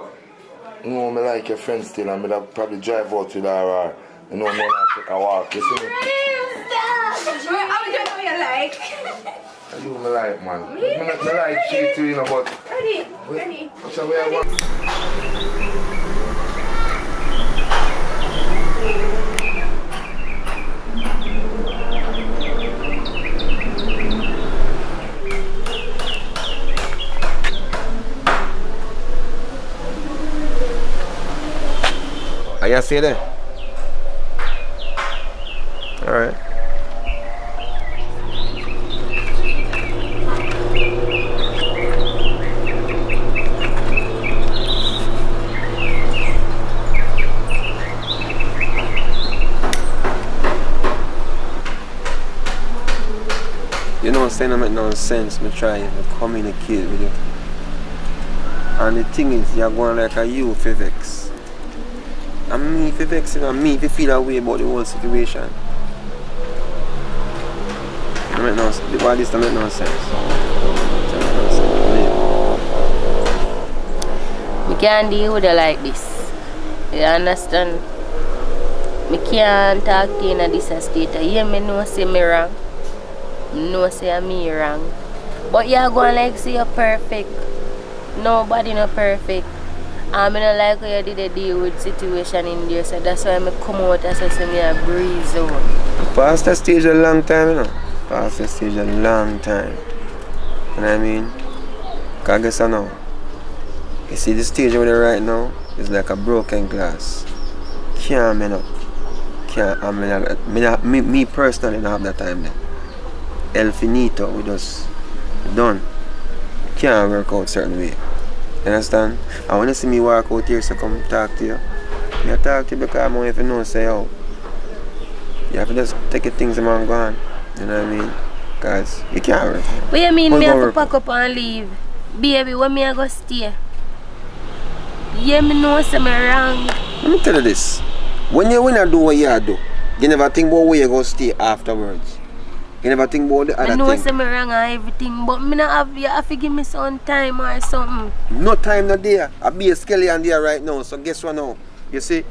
you know, I like your friend still, and I'll probably drive out with her, or you know, I take a walk, you see me? I'm just what you like. I do me like, man. I like she too, you know, but... Ready? What's the way I want? Are you see there? Alright. You know, saying I make no sense, me try to communicate with you. And the thing is, you're going like a you for vex. And me for vexing and me for feel that way about the whole situation. I make no sense. Why this don't make no sense? We can't deal with it like this. You understand? Me can't talk to you in this state. Yeah, me know say me wrong. Me know say I'm me wrong. But you're going like say you're perfect. Nobody not perfect. I don't like how you did a deal with situation in there, so that's why I come out and say me a breeze out. Past that stage a long time, you know. Past that stage a long time. You know what I mean? Cause I guess I know. You see the stage over there right now is like a broken glass. Can't mend up. Can't me personally don't have that time there. El finito, we just done. Can't work out certain way. You understand? And when you see me walk out here, so come talk to you. I talk to you because I want if you know, say, oh, you have to just take your things and go on. You know what I mean? Because you can't work. What you mean me have to pack up and leave? Baby, when me I go stay? Yeah, me know something wrong. Let me tell you this. When you do what you do, you never think about where you go stay afterwards. You never think about the other thing. I know something wrong and everything, but me not have, you have to give me some time or something. No time not there. I be a skeleton there right now. So guess what now? You see,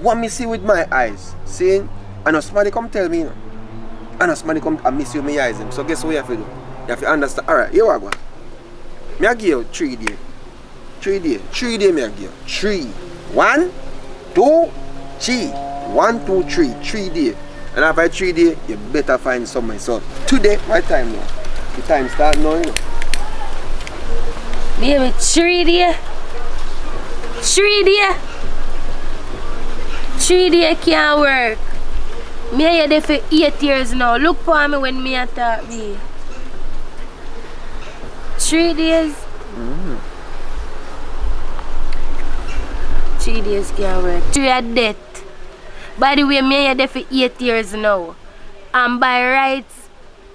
what me see with my eyes, seeing, I know somebody come tell me, you know. I know somebody come and miss you with my eyes. So guess what you have to do? You have to understand. Alright, here we go. Me I give you 3 days. 3 days. 3 days me I give you. 3. 1, 2, 3. 1, 2, 3. 3 days. And after 3 days, you better find somebody. So today, my time now. The time start now, you know. Baby, 3 days. 3 days. 3 days can't work. Me here there for 8 years now. Look for me when me attack me. 3 days. 3 days can't work. 3 are dead. By the way, me here there for 8 years now. And by rights,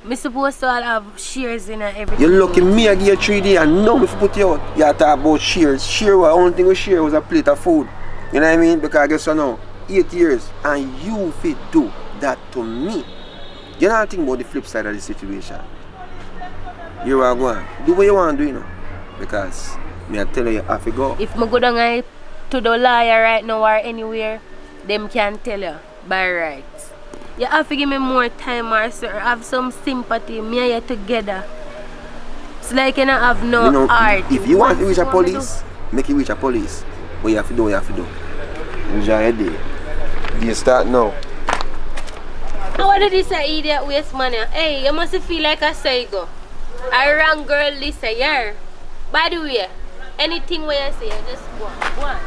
me supposed to have shares in everything. You're lucky me I give you 3 days and now if you put you out. You talk about shares. Share was the only thing we share was a plate of food. You know what I mean? Because I guess you know, 8 years and you fit do that to me. You don't think about the flip side of the situation. You are going. Do what you want to do, you know. Because me I tell you have to go. If me go down to the lawyer right now or anywhere, them can tell you by rights. You have to give me more time or sir, have some sympathy. Me and you together. It's like you don't have no you know, heart. If you want to reach a police, make it reach a police. What you have to do, what you have to do. Enjoy your day. Do you start now? What did this idiot waste money? Hey, you must feel like a psycho. A wrong girl this year. By the way, anything where you say, you just go on.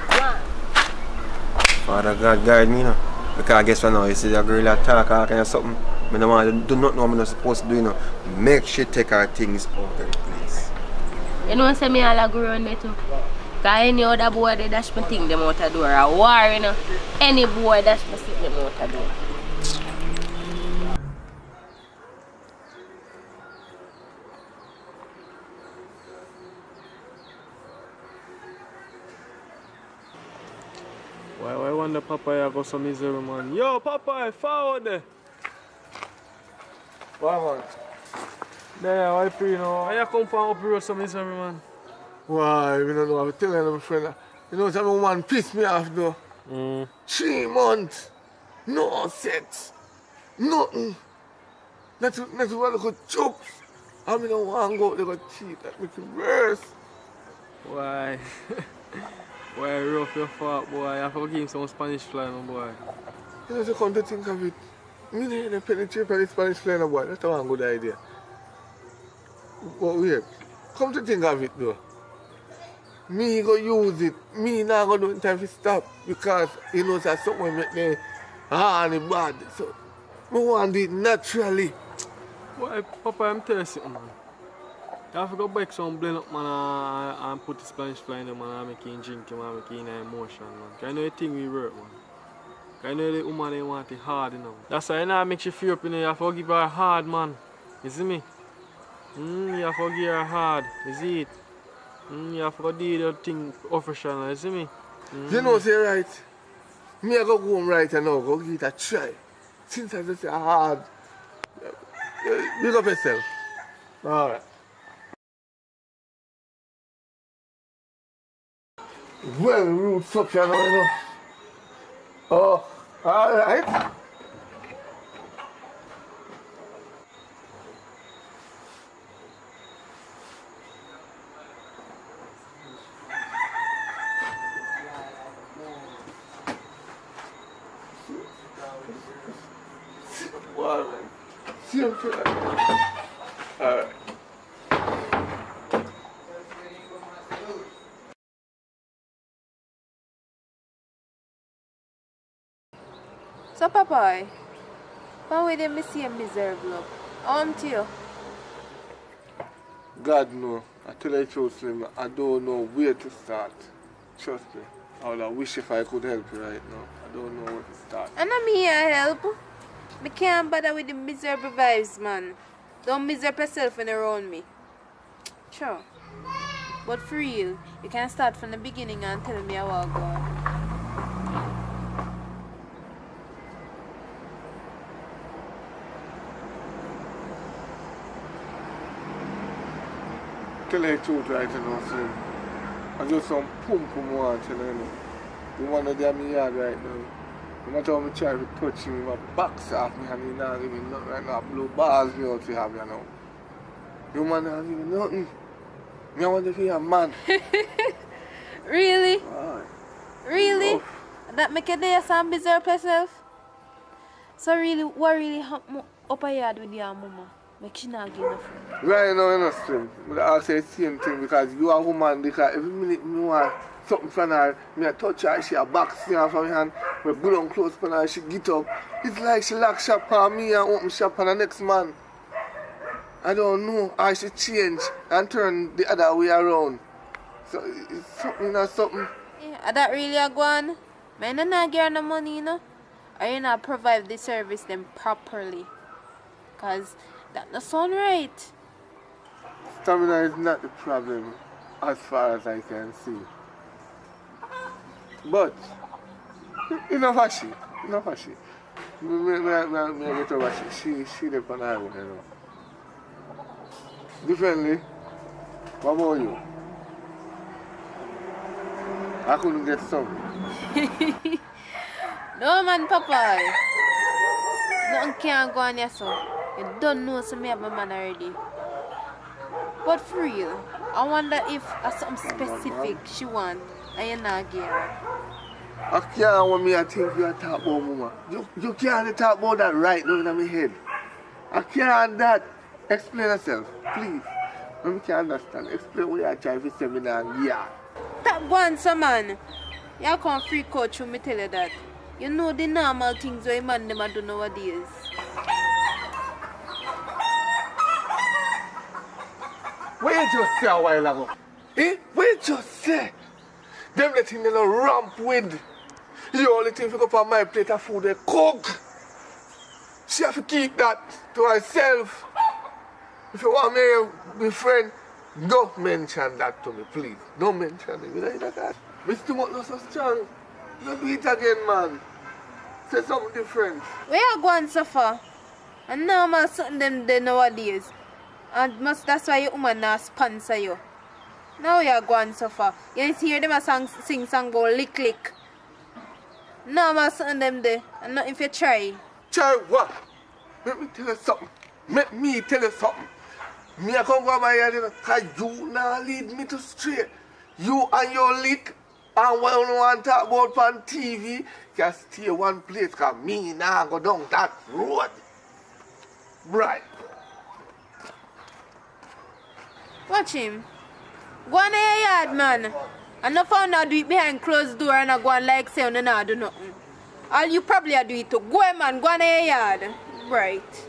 Father God guide me, you know. Because I guess right now, you see a girl that talk or kind of something. I don't want to do not know what I'm not supposed to do, you know. Make sure take her things out of the place. You know, say me all a go around there too. Because any other boy they dash me thing them out the door. A war, you know. Any boy dash me sit them out the door. Why wonder Papa got some misery, man? Yo, Papa, forward there. Why, man? There, why free now? Why you come from up here some misery, man? Why, I don't know. I was telling my friend, you know, some man pissed me off though. 3 months, no sex, nothing. Not to want to go choke. I mean, I want to go out there go cheat. That makes it worse. Why? Why rough your fault, boy? I have to give him some Spanish fly, my boy. You know, so come to think of it. Me need to penetrate on the Spanish fly, no boy. That's a good idea. But wait, come to think of it though. Me go use it. Me not go do it in time to stop. Because, you know, that's something make me hard and bad. So, I want it naturally. Boy, Papa, I'm thirsty, man. You have to go back some blend up, man, and put the Spanish fly in them, man, and make him drink him, and make him in emotion, man. Because I know the thing we work, man. Because I know the woman, they want it hard, you know. That's why, you know, make you feel up, you know, you have to give her hard, man. You see me? You have to give her hard, you see it? You have to do the thing professional, you see me? You know, say right. Me I go home right now, go give it a try. Since I just say hard. Big up yourself. Alright. Well, rude suction, you know. Oh, alright. Wow, man. See him for that. Alright. So, Papa, how will they see a miserable? To you? God no. I tell you the truth, Slim, I don't know where to start. Trust me. I would have wish if I could help you right now. I don't know where to start. And I'm here to help. I can't bother with the miserable vibes, man. Don't miserable yourself when around me. Sure. But for real, you can start from the beginning and tell me how I go. Tell you the truth right now, Slim. I just some pum want, you know. The one that in my yard right now. No matter how I try to touch him, my box off me and he not give me nothing right now. Blow balls me out to have you now. You man not give me nothing. Me I want to be a man. Really? Right. Really? That make you dare some miserable yourself? So really, what really happened up a yard with your mama? Make she not give enough. Right now, you know, Slim. I say the same thing because you are a woman because every minute me want something from her, me I touch her, she a box me from her hand. We put on clothes for her, she get up. It's like she lock shop on me and open shop on the next man. I don't know how she change and turn the other way around. So it's something or something. Yeah, that really a go on? Man, I not get no money, you know? Or you not provide the service them properly. Cause that not sound right. Stamina is not the problem as far as I can see. But enough of she. Enough of she. Me get over she live on island, you know. Differently, what about you? I couldn't get some. No man, Papa. Nothing can go on here, so. You don't know so me have my man already. But for real, I wonder if something specific she want and you not get her. I can't want me to think you are talking about mama. You can't talk about that right now in my head. I can't that. Explain yourself, please. When we can understand, explain what you are trying to say me now. Yeah. That one, some man. You can't freak out through me tell you that. You know the normal things where man them do nowadays. What you just say a while ago? Eh? What you just say? Them the thing they don't ramp with. You only thing to go on my plate of food they cook. She have to keep that to herself. If you want me to be friend, don't mention that to me, please. Don't mention it. You know that? Mr. Mutt not so strong. You do it again, man. Say something different. Where you going so far? And normal something them there nowadays. And that's why your woman not sponsor you. Now you're going so far. You hear them a sing song about lick lick. Normal something them there. And not if you try. Try what? Let me tell you something. Let me tell you something. Me I come over here because you now lead me to straight. You and your lick and what you want to talk about on TV can stay one place because me now go down that road. Right. Watch him. Go on in your yard, man. And no found out do it behind closed door and I go on like say you not do nothing. All you probably do it too. Go on, man. Go on in your yard. Right.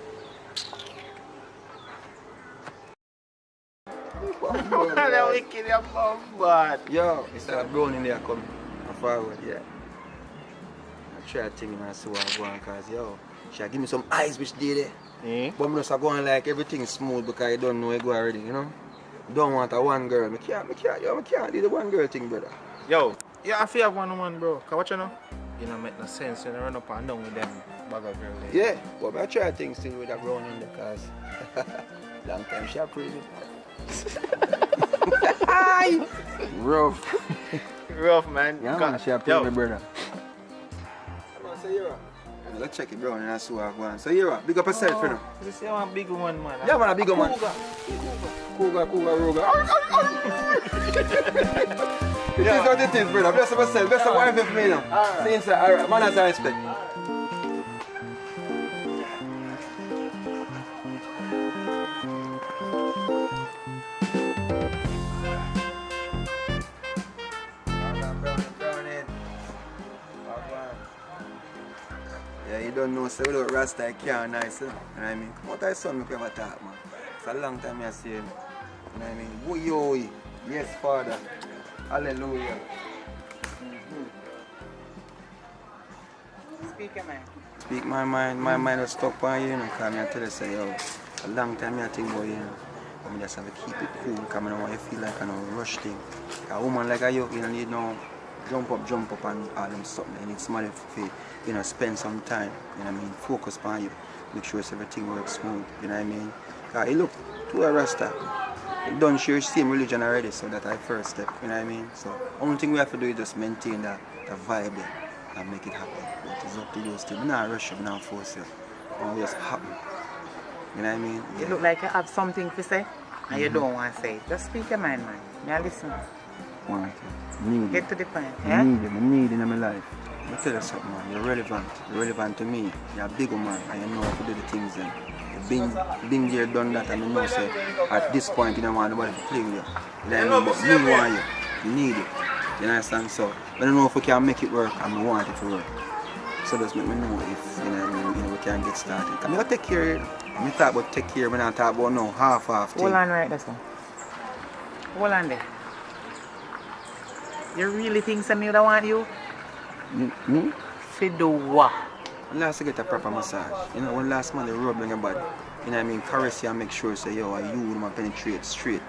That wicked your mom, but Yo, it's that brown in there coming forward, yeah. I try to think and see what I'm going because yo, she give me some eyes which did it. But I'm just going like everything smooth because I don't know it go already, you know? Don't want a one girl. I can't do the one girl thing, brother. yo, you have to have one woman, bro. Cause what you know? You don't make no sense. You don't run up and down with them bag of girl. Yeah, but I try things still with a brown in there because long time she approve it. Rough. Rough, man. Yeah, man, she approve it, brother. Come on, say you're let's check it, bro, and that's what I want. So you're big up yourself, you know. You say you want a big one, man. Yeah, man, a big one. Cougar, Roga. It is what it is, brother. Best of yourself, best of wife for me now. Right. See inside, alright, man has a respect. Yeah, you don't know, so without Rasta, I can't nice, you know what I mean? Come out of the sun, we ever talk, man. It's a long time I see you, you know what I mean? Woo-yo, yes, Father. Hallelujah. Speak your mind. Speak my mind was stuck on you, you know, because I tell you, say, yo, a long time I think about you, you know. I just have to keep it cool, because I don't want to feel like I don't rush thing. A woman like you don't need no jump up and all them something. You need somebody to, you know, spend some time, you know what I mean, focus on you, make sure everything works smooth, you know what I mean. Because you look, to a Rasta, you don't share the same religion already, so that's our first step, you know what I mean. So, only thing we have to do is just maintain that vibe there and make it happen. But it's up to you still. I'm not rush you, I'm not force you. It's just happen. You know what I mean? You look like you have something to say and you don't want to say it. Just speak your mind, man. May I listen? Want to. Need Get it. to the point, yeah? I need it in my life. Let me tell you something, man. You're relevant. You're relevant to me. You're a big man and you know how to do the things then. You've been there, done that, and you know, say, at this point, you don't want nobody to play with you. You know what I mean? But me want you. You need it. You understand? So, I don't know if we can make it work and we want it to work. So just let me know if, you know what I mean, we can get started. I'm going to take care of it. I talk about take care, I don't talk about no half thing. Hold on right there, son. Hold on there. You really think some me would want you? Mm-hmm. For do what? Last to get a proper massage. You know, when last man they rub on your body. You know what I mean? Caress you and make sure say, yo, you will penetrate straight.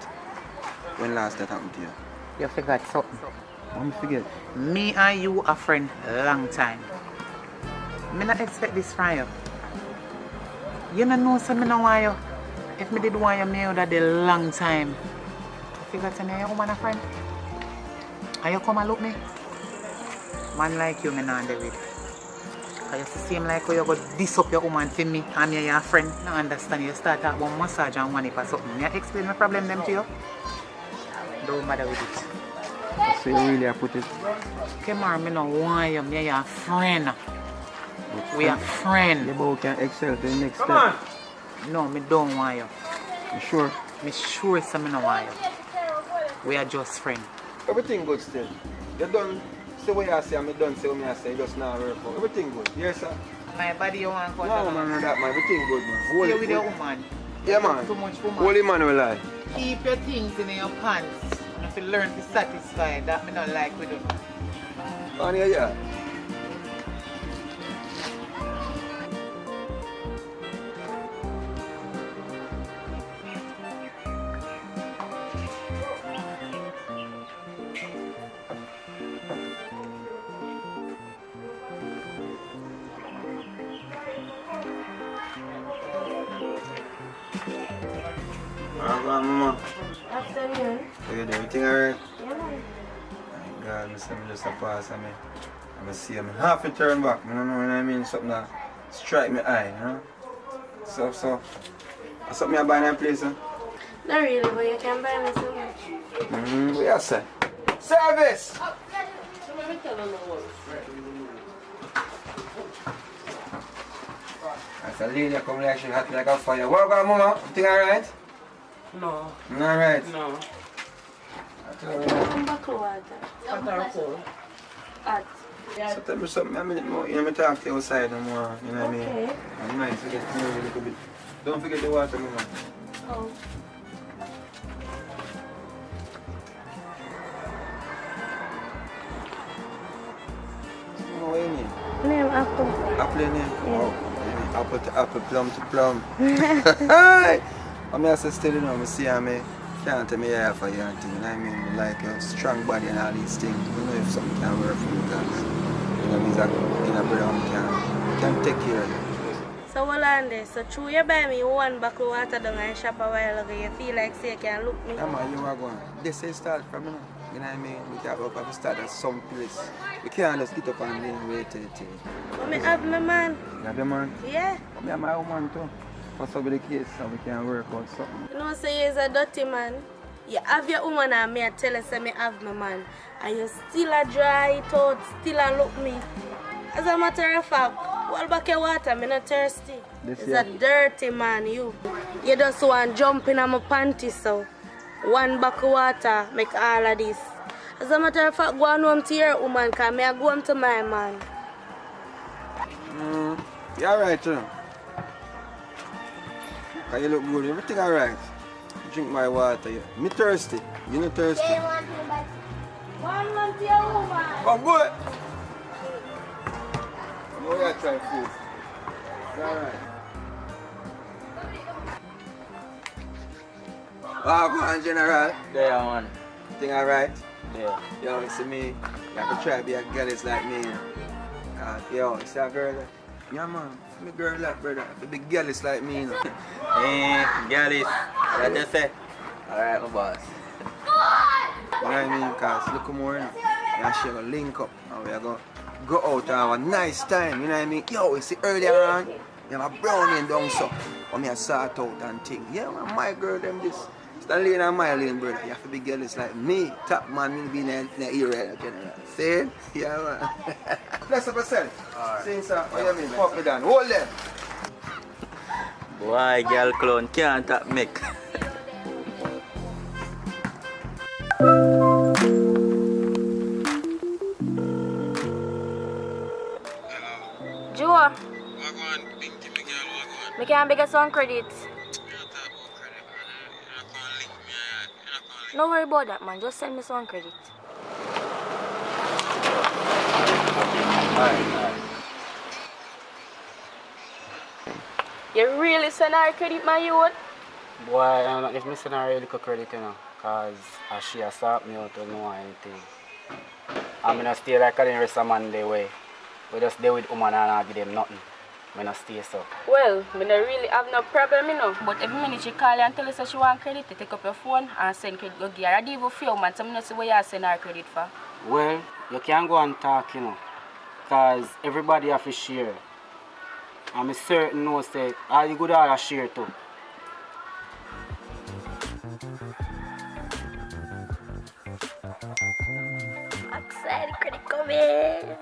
When last that happened to you? You forgot something. I'm forget. Me and you are friends long time. Me not expect this from you. You don't know so me no want you. If me did want you, me would have a long time. You forgot to me you woman a friend? And you come and look me? Man like you, me not do it. Cause you seem like you go diss up your woman for me and me your friend. I understand you start talking about massage and one or something. Me explain my problem them to you. Don't bother with it. So you really have put it? Come on, me no want you, me your friend. We are friends. Yeah, but we can excel to the next step. Come on. No, me don't want you. You sure? Me sure so me no want you. We are just friends. Everything good still. You done say what you say, and me done say what I say, just now work out. Everything good. Yes, sir? My body you want to cut no, man, that man. Everything good, man. Stay with your woman. Yeah, man. Too much woman. Holy man will lie. Keep your things in your pants. And if you learn to satisfy, that me not like we do. On here, yeah. Mama. Afternoon. So you do everything alright? Yeah, man. My God, I see me just a pass and I see him half a turn back. I don't know what I mean, something that strike my eye, you know? So, something I buy in that place, huh? Not really, but you can buy me so much. What you say? Service! That's a lady come like she hot like a fire. What about mama? Everything alright? No. Not alright? No. Come back to water. Hot or cold? Hot. So tell me something, I mean, more, you know, me talk to you outside no more, you know what I mean? Okay. I'm nice to get to know you a little bit. Don't forget the water, mama. Oh. What do you mean? Name Apple. Apple name? Yeah. Oh, apple to apple, plum to plum. Hi! I'm here still, you know, I see how me can't tell me yeah for you and thing, you know what I mean? Like a strong body and all these things. You know if something can work for you guys. You know, means that in a brother can take care of you. So hold on there. So true you buy me one bottle of water down and shop a while ago. You feel like say you can look me. Yeah man, you are going. This is start from, you know. You know what I mean? We can't go up and start at some place. We can't just get up and wait till it. But me have my man. You have your man? Yeah. I have my woman too. For some of the case so we can work out something. You know say you're a dirty man. You have your woman and me I tell you say me have my man. And you still a dry it out, still a look me. As a matter of fact, hold back your water, I'm not thirsty. It's a dirty man, you. You just want jump in on my panties, so one bucket of water make all of this. As a matter of fact, go on home to your woman, because I go home to my man. You alright, too? Cause you look good, everything alright. Drink my water. Me thirsty. You not thirsty? One month to your woman. Come good. I'm going to try food. It's alright. Go on, General. Yeah, man. Thing alright? Yeah. Yo, you see me? You have to try to be a girl it's like me. Yo, you see a girl? Yeah, man. I'm a girl like brother. If a girl is like me, you know. Girl is. What you say? Alright, my boss. You know what I mean? Because look more, you know. And she gonna link up and we are gonna go out and have a nice time, you know what I mean? Yo, you see earlier on, you have a brownie down so. And me a sort out and thing. Yeah, man, my girl, them this. It's lane and my lane, brother. You have to be girls like me. Top man will be in the ear right general. See? Yeah, man. Bless up yourself. Alright. See, sir, what you mean? Fuck me down. Hold them. Boy, girl clown can't tap make. Joe. Me can't beg us on credit. No worry about that, man. Just send me some credit. Alright. You really send her credit, my youth? Boy, if me send her a little credit, you know, cause she has sought me out to know anything. I'm gonna stay like the rest of man their way. We just deal with woman and not give them nothing. I'm gonna stay so. Well, I don't really have no problem, you know. But every minute she call you and tell you that she want credit, you take up your phone and send credit go give her. I do even few man, so I don't see what you send her credit for. Well, you can go and talk, you know, cause everybody have to share. I'm certain no say all the good all share too. Excited credit coming.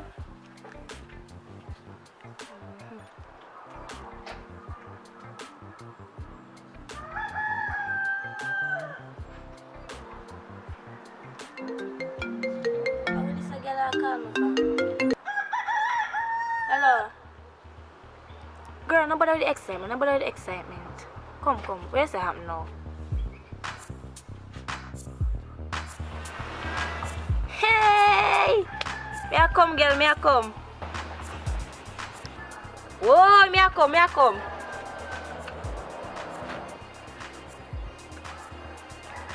Hello. Girl, nobody with the excitement. Nobody with the excitement. Come. Where's that happen now? Hey! Me a come, girl. Me a come. Whoa, me a come.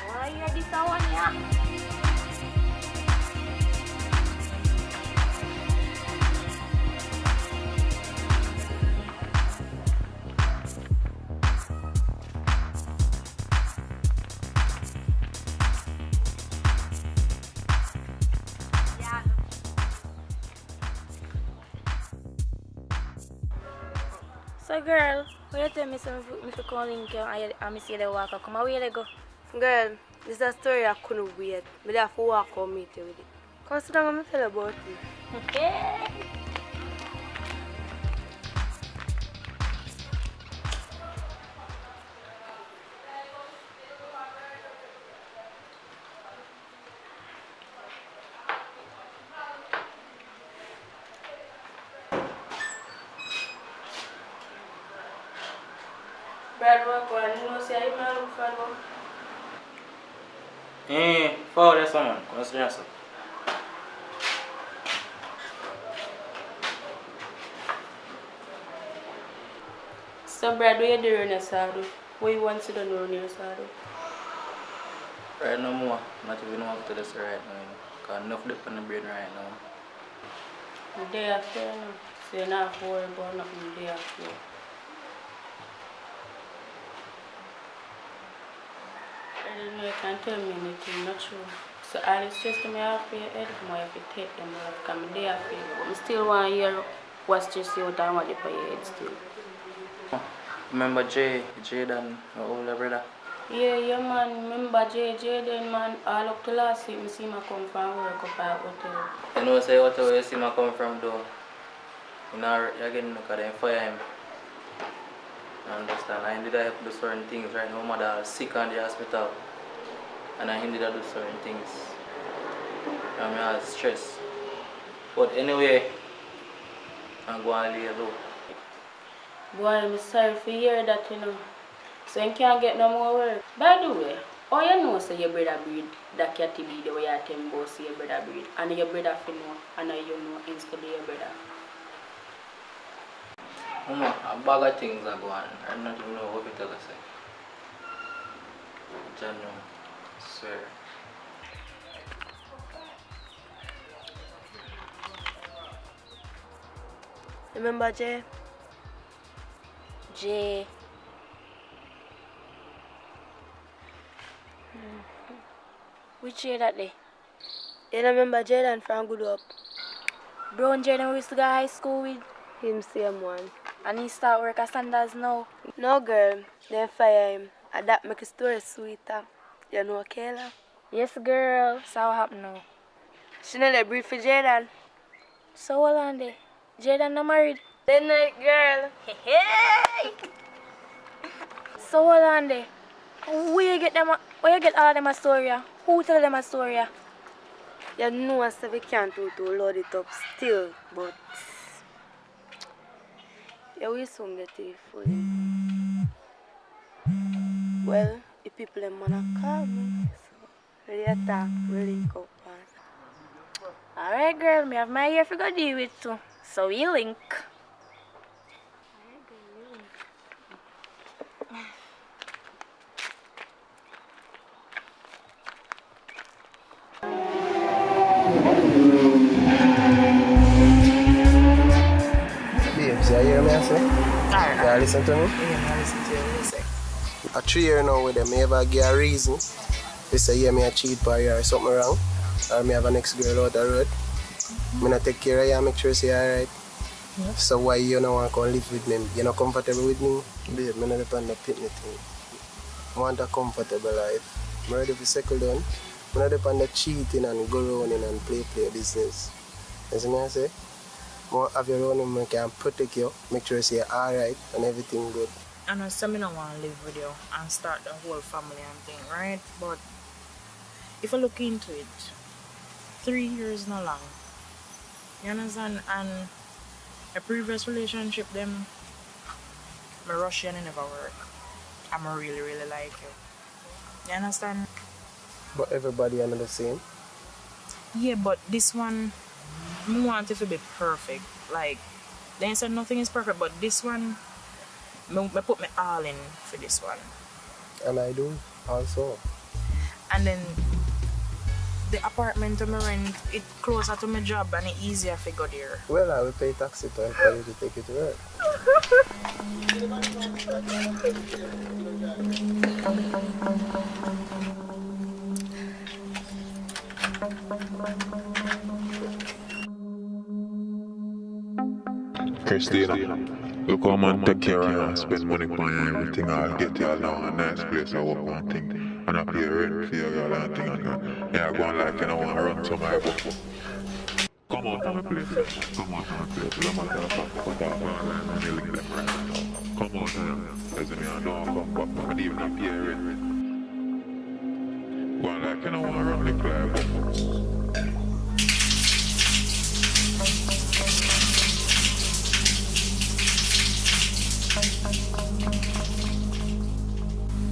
Why you this one here? So girl, why you tell me so if you call in and I see the walk come away they go? Girl, this is a story I couldn't wait. I have to walk out meet you with it. Come sit down and tell you about it. Okay. Brad, what you know, say I look for Follow this one, man. Consider yourself. So Brad, what you doing on your side? What you want to do on your side? Right no more. Not even want to this right now, you know. Cause enough dip on the brain right now. The day after, you know. So you're not worried about nothing the day after. I don't know you can tell me anything, not true. So all it's just me off your head, I have to take them off, because my day after, but I still want to hear what's just you out and what you put your head still. Remember Jaden, my older brother? Yeah, man. Remember Jaden, man. All up to last week, I see him come from work up at hotel. You know, say hotel you see him come from though. You know, you again look at them fire him. You understand? I did help do certain things right now. My mother is sick in the hospital. And I did do certain things. I mean, I was stressed. But anyway, I'm going to leave low. Boy, I'm sorry for hear that, you know. So you can't get no more work. By the way, how you know so your brother breed that cat be the way you tell him about your brother breed? And your brother fi know, and you know instead of your brother. A bag of things are going on. I don't even know what to tell us. John, no. I swear. Remember Jay? Jay. Which year that day? You remember Jaden from Good Up? Brown Jaden we used to go to high school with? Him same one. And he start work at Sanders now? No girl, they fire him. And that make the story sweeter. You know Kayla? Yes girl. So what happened now? She know they breed for Jaden. So hold on there. Jaden not married? Then night girl. Hey! So hold on there. Where you get all them a story? Who tell them a story? You know so we can't do to load it up still, but You will soon get it for you. Well, the people them wanna call me. So we attack, we link up. Alright, girl, me have my hair for go deal with too. So we link. Babes, you hear me, I say? Alright. You listen to me? Yeah, I listen to you. What you say? I 3 years now with them. Me ever give a reason. They say, yeah, me a cheat by you or something wrong. Or me have an ex-girl out the road. Me not take care of you, make sure you say alright. Yeah. So why you don't want to come live with me? You not comfortable with me? Babe, me not depend on the pitney thing. I want a comfortable life. I'm ready to settle down. I not depend on the cheating and go around and play business. You see me I say? More have your own and can protect you, make sure you say alright and everything good. And I say I don't want to live with you and start the whole family and thing, right? But if I look into it, 3 years not long. You understand? And a previous relationship, them, my Russian never work. I'm really, really like you. You understand? But everybody are not the same. Yeah, but this one, I want it to be perfect. Like, they said nothing is perfect, but this one, I put my all in for this one. And I do also. And then the apartment I'm rent, it closer to my job and it's easier to go there. Well, I will pay taxi time for you to take it to work. Christina, look how man take care of you and spend money on you and everything. I'll get you along a nice place I work on thing. And I pay rent for your girl and thing and that. Yeah, I go on like you know, want to run some my book. Come out of my place. Come out of my place. I'm not going to put out online and you link them right now. Come out of here. As in, I don't come back. I don't even pay rent. Go on like you know, want to run the club.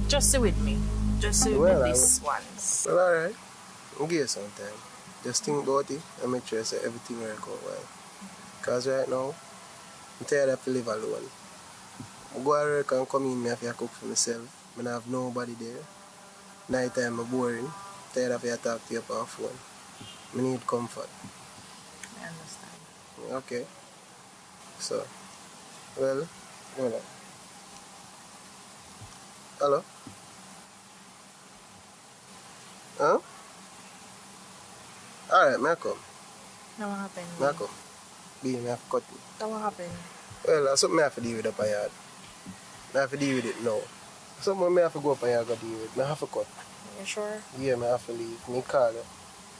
Just sit with me. Just sit with me this once. Well, alright. I'll give you some time. Just think about it and make sure that everything work out well. Because right now, I'm tired of live alone. I go to work and come in, I have to cook for myself. I don't have nobody there. Night time, I'm boring. I'm tired of talk to you on the phone. I need comfort. I understand. Okay. So, well, hold on. Hello? Huh? Alright, may I come? Now what happened? May I come? Be, may I have to cut you. Now what happened? Well, that's something I have to deal with up a yard. I have to deal with it now. Something I have to go up a yard and deal with. I have to cut. You sure? Yeah, I have to leave. Me call you.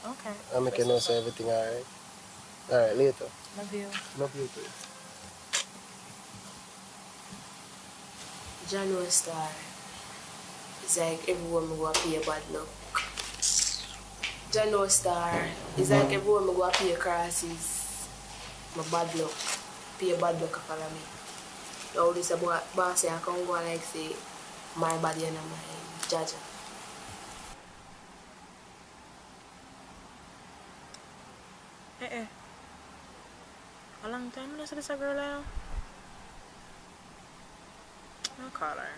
Okay. I make you know so everything alright. Alright, later. Love you. Love you too. January star. It's like everyone go pay bad luck. January star. It's like everyone go pay crosses. My bad luck. Pay bad luck follow me. Now this boss I can go like say my body and my judge. A long time I see this girl now. I'll call her.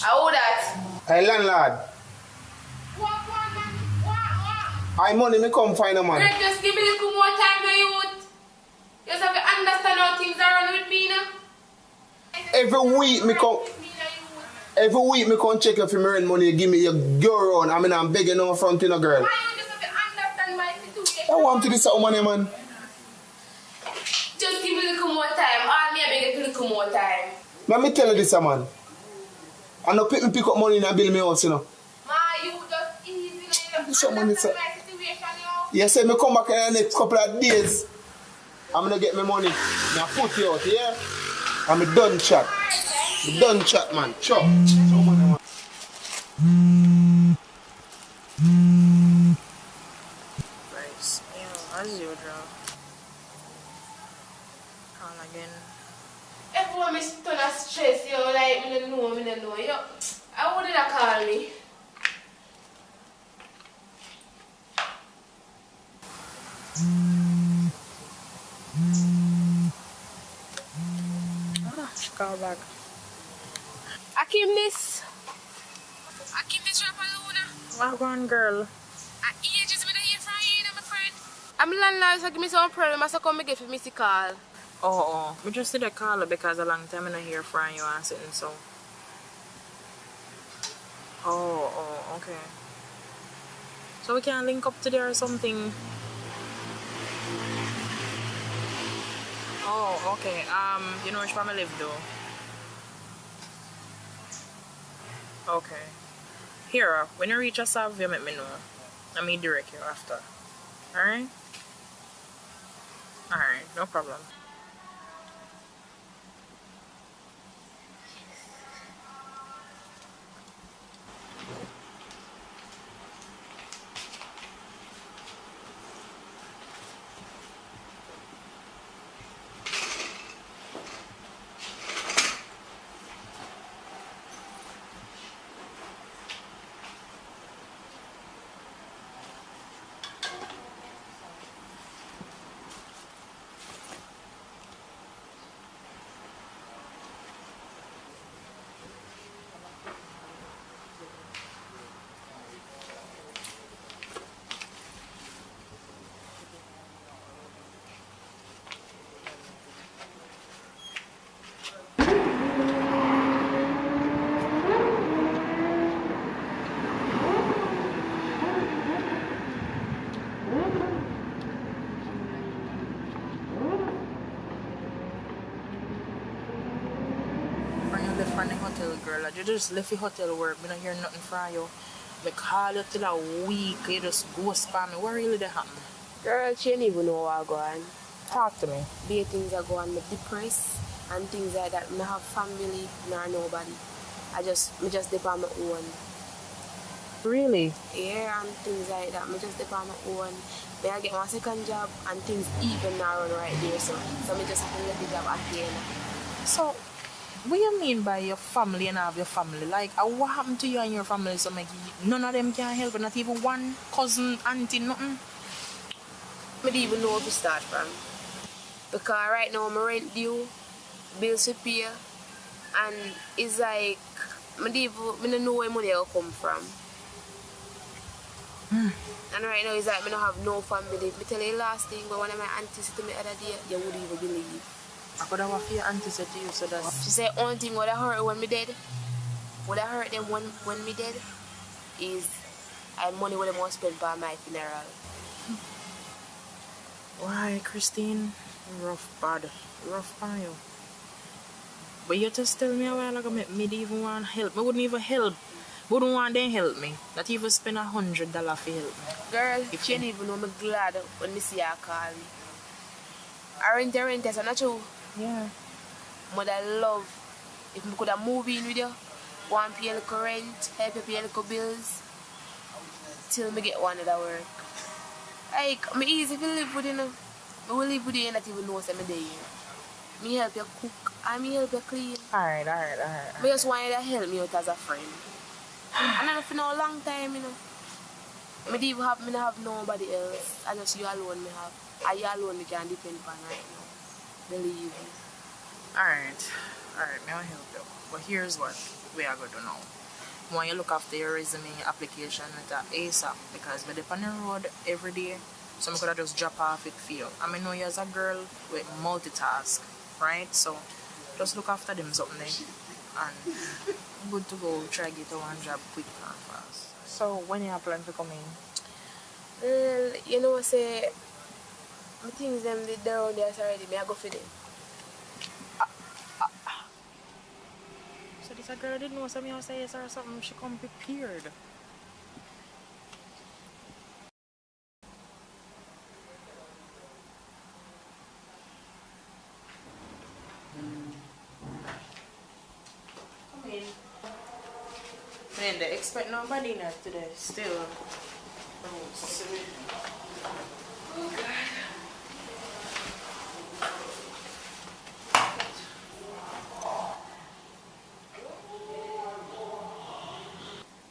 How that? Hey landlord. I money me come find a man. Greg, just give me a little more time now, youth. You just have to understand how things are run with me now. Every week me come check if you earn money, you give me your girl on. I mean I'm begging no front in a girl. Why you just have to understand my situation? I want to this money man. Just give me a little more time. All me I beg you a little more time. Let me tell you this man. I no pick up money and build me house, you know. Ma, you just easily This money, sir. my situation, yo. You say me come back in the next couple of days. I'm gonna get my money. Now put you out, yeah? I'm a done chat. Done chat, man. Chop. Nice. Yeah, as usual. Call again. Everyone is turn a stress, yo, like, me don't know, yo. How would they call me? She call back. Akim this. Akim this Rapaluna. What one girl? Ages me hear from you, my friend. I'm landlord, so give me some problem, so come get for me to call. Oh. We just did a call because a long time I don't hear from you and sitting so. Oh, okay. So we can link up today or something. Oh, okay. You know which one I live though? Okay. Here, when you reach a serve, you let me know. Let me direct you after. Alright? Alright, no problem. From the hotel, girl. You just left the hotel work. I don't hear nothing from you. I call you till a week. You just ghost spam me. What really did happen? Girl, she ain't even know what going. Talk to me. Be things are going, me depressed and things like that. Me have family, nor nobody. Me just dip on my own. Really? Yeah, and things like that. Me just dip on my own. Then I get my second job and things even now run right there. So me just have to let the job again. So, what you mean by your family and have your family? Like, what happened to you and your family? So, none of them can help, not even one cousin, auntie, nothing? I don't even know where to start from. Because right now, my rent due, bills to pay, and it's like, I don't know where money will come from. And right now, it's like, I don't have no family. I tell you the last thing, but one of my aunties said to me the other day, you wouldn't even believe. I could have for your auntie said to you, so that's... She said, only thing what I hurt when me dead, what I hurt them when me dead, is money what they must spend for my funeral. Why, Christine? Rough on you. But you just tell me a while ago, me didn't even want help. Me wouldn't even help. Wouldn't want them help me. Not even spend $100 for help me. Girl, if she didn't even know, me glad when me see her call me. I rent, that's not true. Yeah. But I love if we could have moved in with you, go and pay a little rent, help you pay a little bills, till me get one of that work. Like, me easy to live with you, know. I will live with you and not even know what's me day. Me help you cook and me help you clean. Alright. Me just want you to help me out as a friend. And I don't for no long time, you know. Me don't have nobody else. I just you alone me have. And you alone me can depend on right now. Believe me. Alright, may I help you? But here's what we are going to do now. When you look after your resume application with a ASAP, because we depend on the road every day, so I could have just drop off it for you. I mean, know you as a girl with multitask, right? So just look after them something and good to go. Try to get one job quick and fast. So when you plan to come in? Well, you know, say, my things them did around there already. May I go for them? So this a girl didn't know something else say yes or something. She come prepared. they expect nobody not today. Still. Oh God.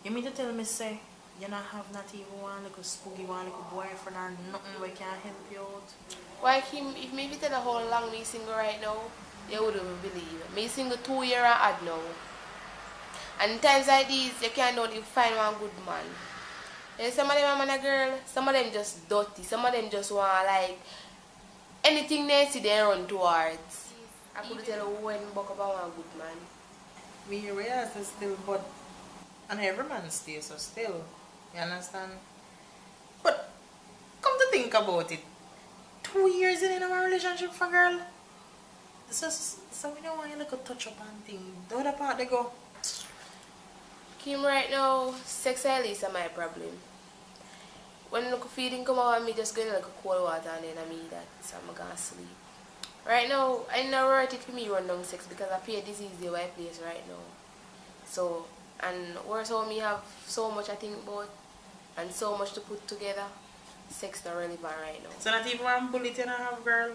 You mean to tell me, say, you not have not even one little spooky, one little boyfriend or nothing we can help you out? Why, Kim, if me tell you how long me single right now, you wouldn't believe it. Me single 2 years and odd now. And in times like these, you can't only find one good man. And some of them are man a girl, some of them just dirty, some of them just want like anything they see they run towards. I could tell you when buck about one good man. Me hear what you say still, but and every man stays so still. You understand? But come to think about it, 2 years in a relationship for girl. So we don't want you to touch up on things. The other part they go. Kim, right now, sexually is my problem. When the feeling come out of me, just going like a cold water and then I mean that, so I'm gonna sleep. Right now, I never worth it for me run down sex because I pay disease the white place right now. So, and worse how me have so much I think about and so much to put together, sex not relevant right now. So not even one bullet you have, girl.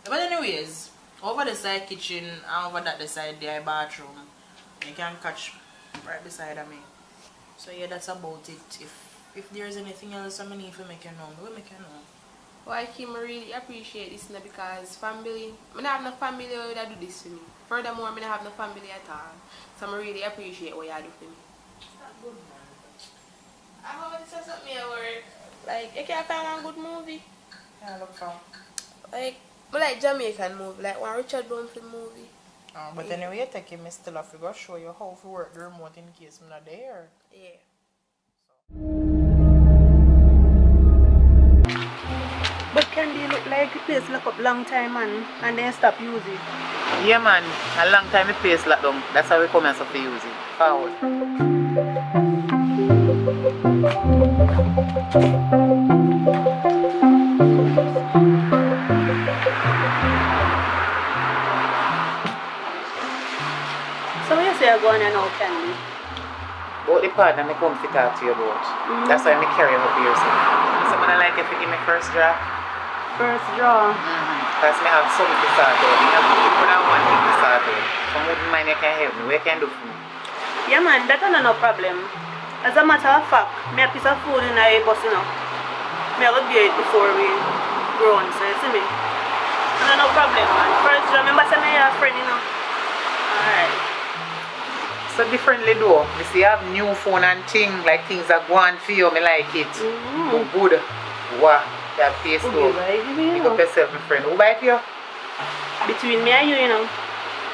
But anyways, over the side kitchen and over that the side there bathroom, you can catch right beside of me. So yeah, that's about it. If there's anything else I need to make you know, we will make you know. Well, Kim, I really appreciate this now because family, I don't have no family that do this for me. Furthermore, I don't have no family at all. So I really appreciate what you do for me. That's good, man. I hope this is something at work. Like, you can't find one good movie. Yeah, look for. Like Jamaican movie, like one Richard Bromfield movie. Oh, but anyway, you take him still have to go show you how to work the remote in case I'm not there. Yeah. But Candy look like the place lock up long time, man, and then stop using. Yeah, man. A long time the place locked down. That's how we come and stop to use it. Forward. So you say you're going now, Candy? About the partner I come to talk to you about. That's why I carry her up here. So I like if you give me first draw. First draw? Because I have something to start out. I have more than one thing to start out. So I wouldn't mind you can help me. What you can do for me? Yeah, man, that's no problem. As a matter of fact, me a piece of food in a bus, you know. Me I will be it before we grown, so you see me? No problem, man. First draw, remember say me a friend, you know. Alright. So differently though, you see I have new phone and things, like things are going for you, me like it. Good. Wow, that taste good. Pick up yourself, my friend. Who buy for you? Between me and you, you know.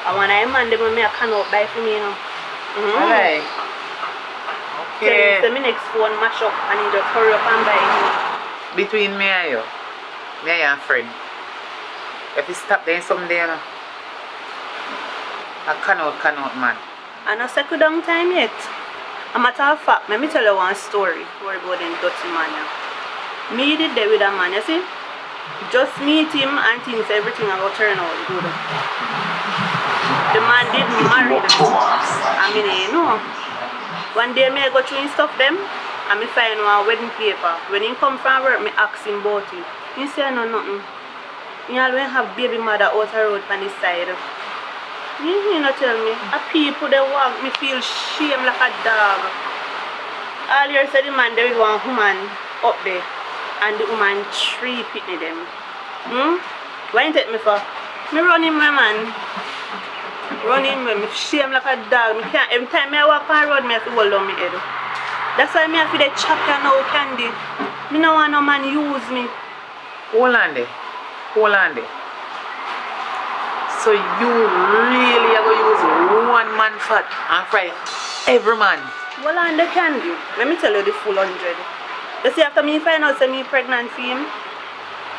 I want a man them me I cannot buy for me, you know. Alright. Okay. So my next phone mash up and he just hurry up and buy it. Between me and you and friend. If you stop there someday, you know. I cannot, man. I no settle down time yet. A matter of fact, let me tell you one story about them dirty man. Me did there with a man, you see? Just meet him and things, everything will turn out good. The man did marry them. I mean, you know. One day me go through his stuff them and me find one wedding paper. When he come from work, me ask him about it. He say no nothing. He always have baby mother out the road on this side. You know tell me, a people they walk me feel shame like a dog. All you said the man there with one woman up there and the woman 3 pitney them. Why you take me for? Me run him my man. Run him me shame like a dog. Me can't, every time I walk on the road me have to hold on my head. That's why me have to chop you now, Candy. Me no want no man use me. Hold on there. So you really are going to use one man fat and fry every man? Well, and they can do. Let me tell you the full 100. You see, after me find out say me pregnant for him,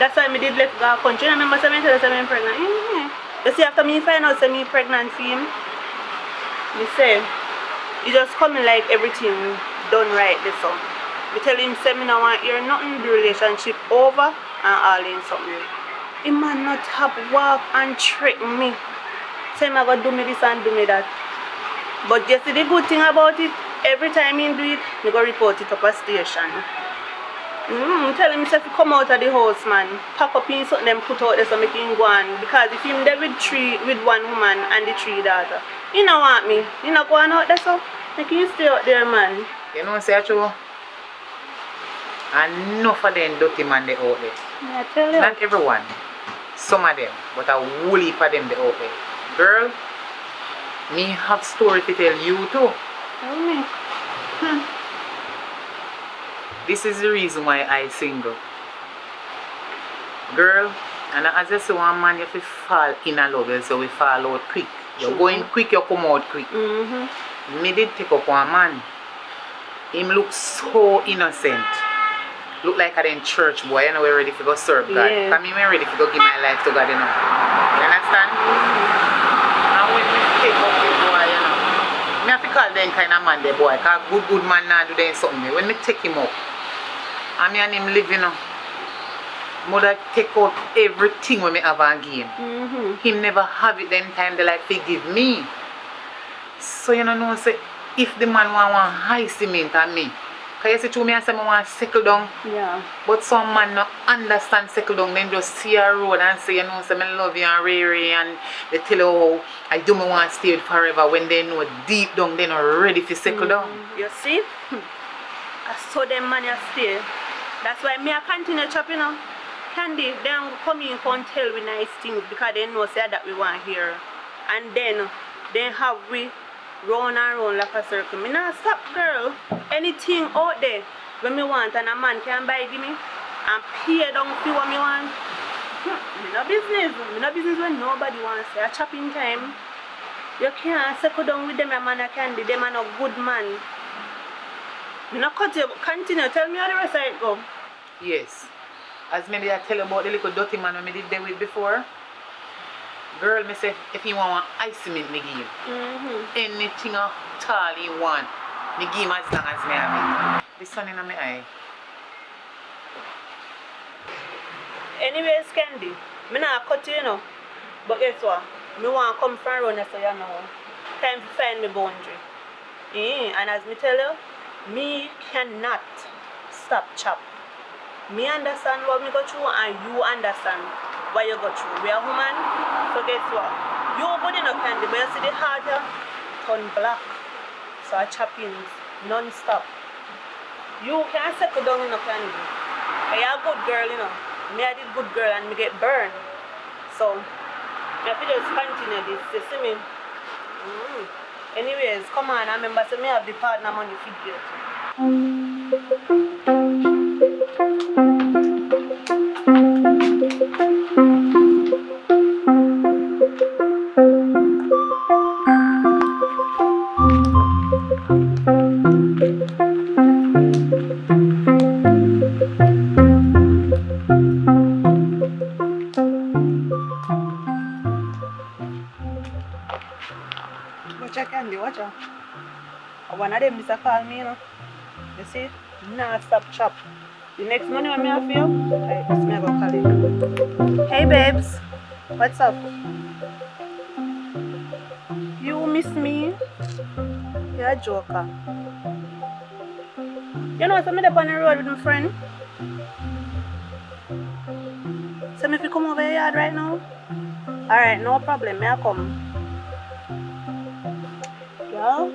that's why me did left go country. I remember say me tell you say me pregnant. You see, after me find out say me pregnant for him, me say, he just coming like everything done right this so. Me tell him say me no want hear nothing, the relationship over and all in something. He man not have walk and trick me. Say me go do me this and do me that. But you see the good thing about it, Every time he do it, me go report it up a station. Tell him if he come out of the house, man, pack up in something them put out there so make him go on. Because if him there with one woman and the 3 daughters, he don't want me. He not going out there, so make him stay out there, man. You know say true? Enough of them dirty man they out there. I tell you. Not everyone. Some of them, but a whole heap of them they out there. Girl, me have story to tell you too. Tell me. This is the reason why I single. Girl, and as you see one man, you have to fall in a love, so we fall out quick. You're going quick, you come out quick. Me did take up one man. Him look so innocent. Look like I'm in church, boy. You know we're ready to go serve God. Yeah. Because I'm ready to go give my life to God, you know. You understand? And when we take up the boy, you know, I have to call them kind of man, the boy. Because good man now do them something. When me take him up, and me and him live, you know, mother take out everything when me have and give him. Him never have it then time they like to give me. So you know, say, if the man want high cement on me, because you see to me I say I want to settle down. Yeah. But some man not understand settle down, then just see a road and say, you know, say I love you and Ray and they tell you how I do me want to stay forever when they know deep down they're not ready to settle down. You see? I saw them man stay. That's why me I continue chopping now. Candy, they come in and tell we nice things because they know say that we want here. And then they have we round and round like a circle. Me not stop, girl. Anything out there when me want and a man can buy give me and pay down for what me want. Me no business. Me no business when nobody wants say a chopping time. You can't settle down with them a man a candy. Them a no good man. Me no cut you. Continue. Tell me how the rest of it go. Yes. As maybe I tell you about the little dirty man when me did there with before. Girl, me say, if you want ice cement, me give him. Anything at all you want, me give him as long as me have it. This sun in my eye. Anyways, Candy, me not cut you, know. But guess what? Me want to come from around so you know. Time to find me boundary. And as me tell you, me cannot stop chop. Me understand what me go through and you understand what you go through. We are human, so guess what? You good enough Candy, but you see the heart turn black. So I chop in non-stop. You can't settle down enough Candy. And you're a good girl, you know. Me I did good girl and me get burned. So I have to just continue this, you see me? Anyways, come on, I remember so me have the partner money for you. Watch out, Candy, watch out. One of them is a call me, you know. You see? Nah, stop chop. The next money when me have for you, I just me go call it. Hey babes, what's up? You miss me? You're a joker. You know, so me up on the road with my friend. So me if you come over your yard right now? Alright, no problem, me I come. Girl,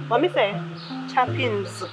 what me say? Choppings.